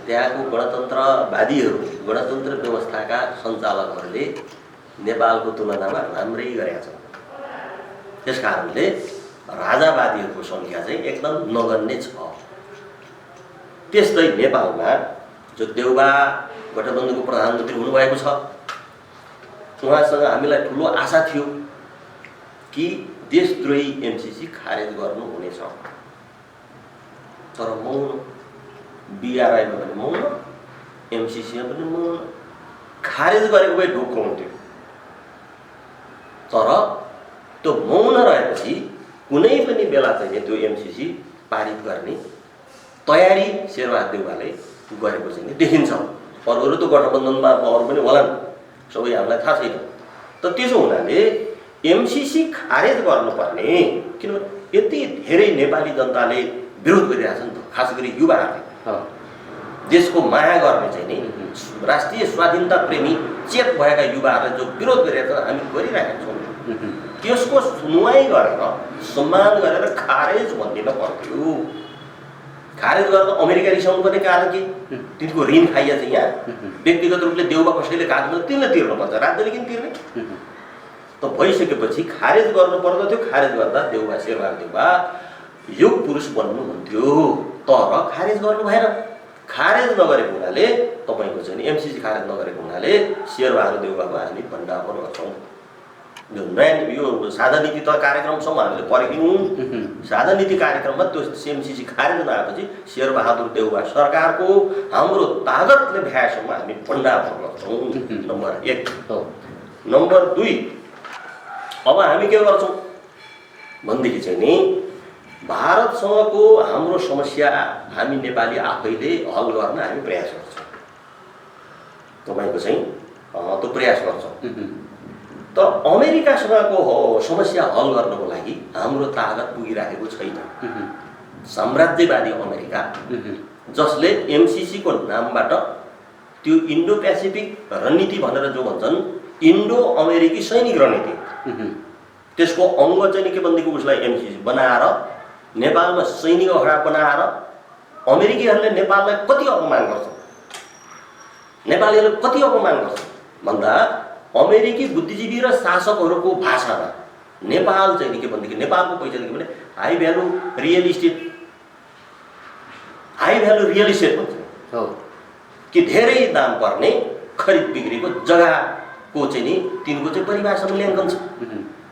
त्यहाँको गणतन्त्रवादीहरू, गणतन्त्र व्यवस्थाका सञ्चालकहरूले नेपालको तुलनामा राम्रै गरेका छन्। त्यस कारणले राजावादीहरूको सङ्ख्या चाहिँ एकदम नगन्य छ। त्यस्तै नेपालमा जो देउबा गठबन्धनको प्रधानमन्त्री हुनुभएको छ, उहाँसँग हामीलाई ठुलो आशा थियो कि देशद्रोही एमसीसी खारेज गर्नुहुनेछ। तर मौन, बीआरआईमा पनि मौन, एमसीसीमा पनि मौन। खारेज गरेको भए ढुक्क हुन्थ्यो। तर त्यो मौन रहेपछि कुनै पनि बेला चाहिँ त्यो एमसीसी पारित गर्ने तयारी शेरबहादुर देउवाले गरेको चाहिँ देखिन्छ। अरूहरू त गठबन्धनमा अरू पनि होलान्, सबै हामीलाई थाहा छैन। त त्यसो हुनाले एमसीसी खारेज गर्नुपर्ने, किनभने यति धेरै नेपाली जनताले विरोध गरिरहेछन् नि त, खास गरी युवाहरूले। देशको माया गर्ने चाहिँ नि राष्ट्रिय स्वाधीनता प्रेमी चेत भएका युवाहरूले जो विरोध गरिरहेका छन्, हामी गरिरहेका छौँ। त्यसको सुनवाई गरेर सम्मान गरेर खारेज भनिदिन पर्थ्यो। खारेज गरेर अमेरिका रिसाउनु पर्ने कारण के? तिनको ऋण खाइया चाहिँ यहाँ व्यक्तिगत रूपले देउबा कसैले काट्नु तिनले तिर्नुपर्छ, राज्यले किन तिर्ने? त भइसकेपछि खारेज गर्नु पर्दथ्यो। खारेज गर्दा देउबा शेरबहादुर देउबा युग पुरुष बन्नुहुन्थ्यो, तर खारेज गर्नु भएन। खारेज नगरेको हुनाले तपाईँको चाहिँ नि एमसिसी खारेज नगरेको हुनाले शेरबहादुर देउबाको हामी भण्डाफोर गर्छौँ। यो नयाँ यो साझा नीति त कार्यक्रमसम्म हामीले पर्खियौँ। साझा नीति कार्यक्रममा त्यो एमसिसी खारेज नआएपछि शेरबहादुर देउबा सरकारको हाम्रो तागतले भ्याएसम्म हामी भण्डाफोर गर्छौँ। नम्बर 1। नम्बर 2, अब हामी के गर्छौँ भनेदेखि चाहिँ नि भारतसँगको हाम्रो समस्या हामी नेपाली आफैले हल गर्न हामी प्रयास गर्छौँ। तपाईँको चाहिँ त्यो प्रयास गर्छौँ। त अमेरिकासँगको समस्या हल गर्नको लागि हाम्रो तागत पुगिरहेको छैन। साम्राज्यवादी अमेरिका जसले एमसिसीको नामबाट त्यो इन्डो पेसिफिक रणनीति भनेर जो भन्छन् इन्डो अमेरिकी सैनिक रणनीति, त्यसको अङ्ग चाहिँ के भनेदेखि उसलाई एमसिसी बनाएर नेपालमा सैनिक अखडा बनाएर अमेरिकीहरूले नेपाललाई कति अपमान गर्छन्, नेपालीहरूले कति अपमान गर्छन् भन्दा अमेरिकी बुद्धिजीवी र शासकहरूको भाषामा नेपाल चाहिँ के भनेदेखि नेपालको पैसा के भने हाई भ्यालु रियल इस्टेट भन्छ कि धेरै दाम पर्ने खरिद बिक्रीको जग्गाको चाहिँ नि तिनको चाहिँ परिभाषा मूल्याङ्कन छ।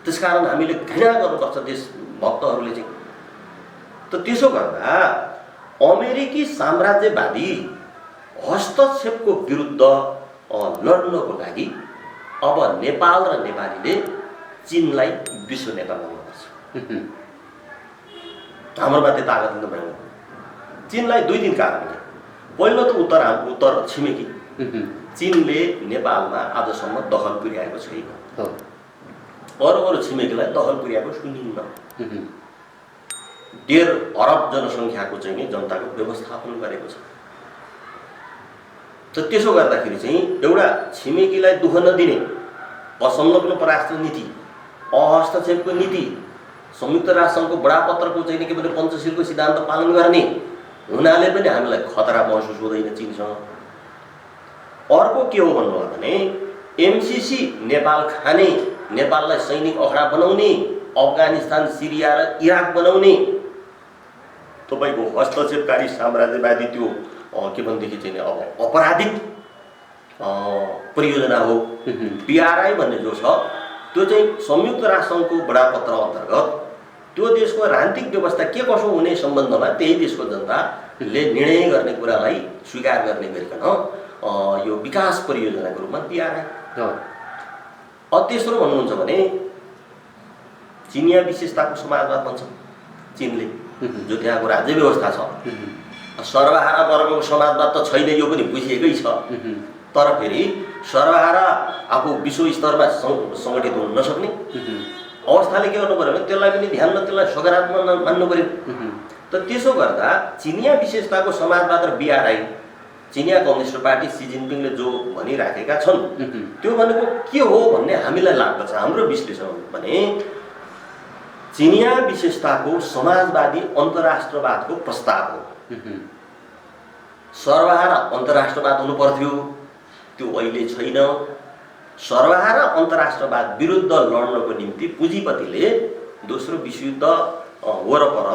त्यसकारण हामीले घृणा गर्नुपर्छ देश भक्तहरूले चाहिँ। त त्यसो गर्दा अमेरिकी साम्राज्यवादी हस्तक्षेपको विरुद्ध लड्नको लागि अब नेपाल र नेपालीले चीनलाई विश्व नेता बनाउनुपर्छ। हाम्रोमा त्यो तागत नभएन। चीनलाई 2 दिन कारणले, पहिलो त उत्तर छिमेकी चीनले नेपालमा आजसम्म दखल पुर्याएको छैन। अरू छिमेकीलाई दखल पुर्याएको सुनिन्न। 1.5 अरब जनसङ्ख्याको चाहिँ नि जनताको व्यवस्थापन गरेको छ। त त्यसो गर्दाखेरि चाहिँ एउटा छिमेकीलाई दुःख नदिने असंलग्न परराष्ट्र नीति, अहस्तक्षेपको नीति, संयुक्त राष्ट्रसङ्घको बडापत्रको चाहिँ के भने पञ्चशीलको सिद्धान्त पालन गर्ने हुनाले पनि हामीलाई खतरा महसुस हुँदैन चीनसँग। अर्को के हो भन्नुभयो भने एमसिसी नेपाल खाने, नेपाललाई सैनिक अखडा बनाउने, अफगानिस्तान, सिरिया र इराक बनाउने तपाईँको हस्तक्षेपकारी साम्राज्यवादी त्यो के भनेदेखि चाहिँ अब अपराधिक परियोजना हो। पिआरआई भन्ने जो छ त्यो चाहिँ संयुक्त राष्ट्रसङ्घको बडापत्र अन्तर्गत त्यो देशको राजनीतिक व्यवस्था के कसो हुने सम्बन्धमा त्यही देशको जनताले निर्णय गर्ने कुरालाई स्वीकार गर्ने गरिकन यो विकास परियोजनाको रूपमा पिआरआई। तेस्रो भन्नुहुन्छ भने चिनिया विशेषताको समाजवाद भन्छ चीनले, जो त्यहाँको राज्य व्यवस्था छ। सर्वहारा वर्गको समाजवाद त छैन, यो पनि बुझिएकै छ। तर फेरि सर्वहारा आफू विश्व स्तरमा सङ्गठित हुन नसक्ने अवस्थाले के गर्नु पर्यो भने त्यसलाई पनि ध्यान न, त्यसलाई सकारात्मक मान्नु पर्यो। त त्यसो गर्दा चिनिया विशेषताको समाजवाद र बिआरआई, चिनिया कम्युनिस्ट पार्टी सी जिनपिङले जो भनिराखेका छन् त्यो भनेको के हो भन्ने हामीलाई लाग्दछ। हाम्रो विश्लेषण भने चिनिया विशेषताको समाजवादी अन्तर्राष्ट्रवादको प्रस्ताव हो। सर्वहारा अन्तर्राष्ट्रवाद हुनु पर्थ्यो, त्यो अहिले छैन। सर्वहारा अन्तर्राष्ट्रवाद विरुद्ध लड्नको निम्ति पुँजीपतिले दोस्रो विश्वयुद्ध वरपर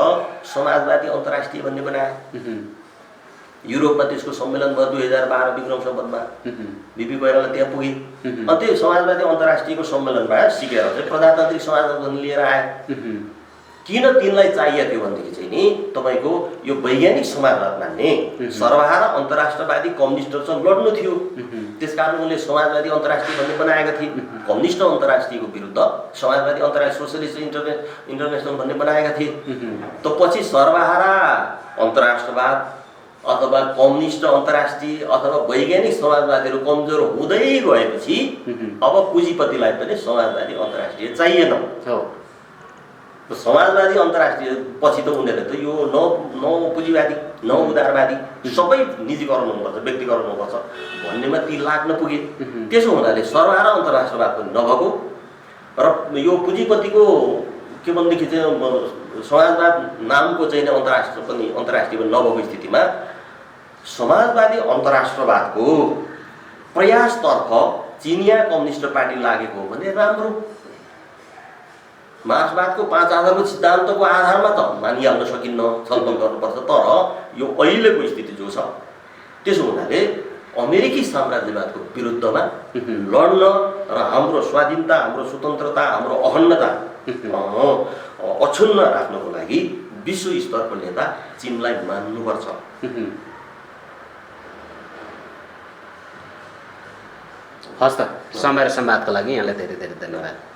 समाजवादी अन्तर्राष्ट्रिय भन्ने बनाए। युरोपमा त्यसको सम्मेलन भयो 2012 विक्रम सम्वतमा। बिपी कोइराला त्यहाँ पुगे। अनि त्यो समाजवादी अन्तर्राष्ट्रियको सम्मेलनबाट सिकेर चाहिँ प्रजातान्त्रिक समाजवाद लिएर आए। किन तिनलाई चाहिएको थियो भनेदेखि चाहिँ नि तपाईँको यो वैज्ञानिक समाजवाद मान्ने सर्वहारा अन्तर्राष्ट्रवादी कम्युनिस्टहरूसँग लड्नु थियो। त्यसकारण उनले समाजवादी अन्तर्राष्ट्रिय भन्ने बनाएका थिए। कम्युनिस्ट अन्तर्राष्ट्रियको विरुद्ध समाजवादी अन्तर्राष्ट्रिय सोसियलिस्ट इन्टरनेसनल भन्ने बनाएका थिए। त पछि सर्वहारा अन्तर्राष्ट्रवाद अथवा कम्युनिस्ट अन्तर्राष्ट्रिय अथवा वैज्ञानिक समाजवादीहरू कमजोर हुँदै गएपछि अब पुँजीपतिलाई पनि समाजवादी अन्तर्राष्ट्रिय चाहिएन। समाजवादी अन्तर्राष्ट्रिय पछि त उनीहरूले त यो नौ पुँजीवादी, नौ उदारवादी सबै निजीकरण हुनुपर्छ, व्यक्तिकरण हुनुपर्छ भन्नेमा ती लाग्न पुगे। त्यसो हुनाले सर्वहारा अन्तर्राष्ट्रवाद पनि नभएको र यो पुँजीपतिको के भनेदेखि चाहिँ समाजवाद नामको चाहिँ अन्तर्राष्ट्रिय पनि नभएको स्थितिमा समाजवादी अन्तर्राष्ट्रवादको प्रयासतर्फ चिनिया कम्युनिस्ट पार्टी लागेको हो भने राम्रो। मार्क्सवादको 5 आधारभूत सिद्धान्तको आधारमा त मानिहाल्न सकिन्न, छलफल गर्नुपर्छ। तर यो अहिलेको स्थिति जो छ त्यसो हुनाले अमेरिकी साम्राज्यवादको विरुद्धमा लड्न र हाम्रो स्वाधीनता, हाम्रो स्वतन्त्रता, हाम्रो अखण्डता अक्षुण्ण राख्नको लागि विश्व स्तरको नेता चीनलाई मान्नुपर्छ। हस् त, समय र संवादको लागि यहाँलाई धेरै धेरै धन्यवाद।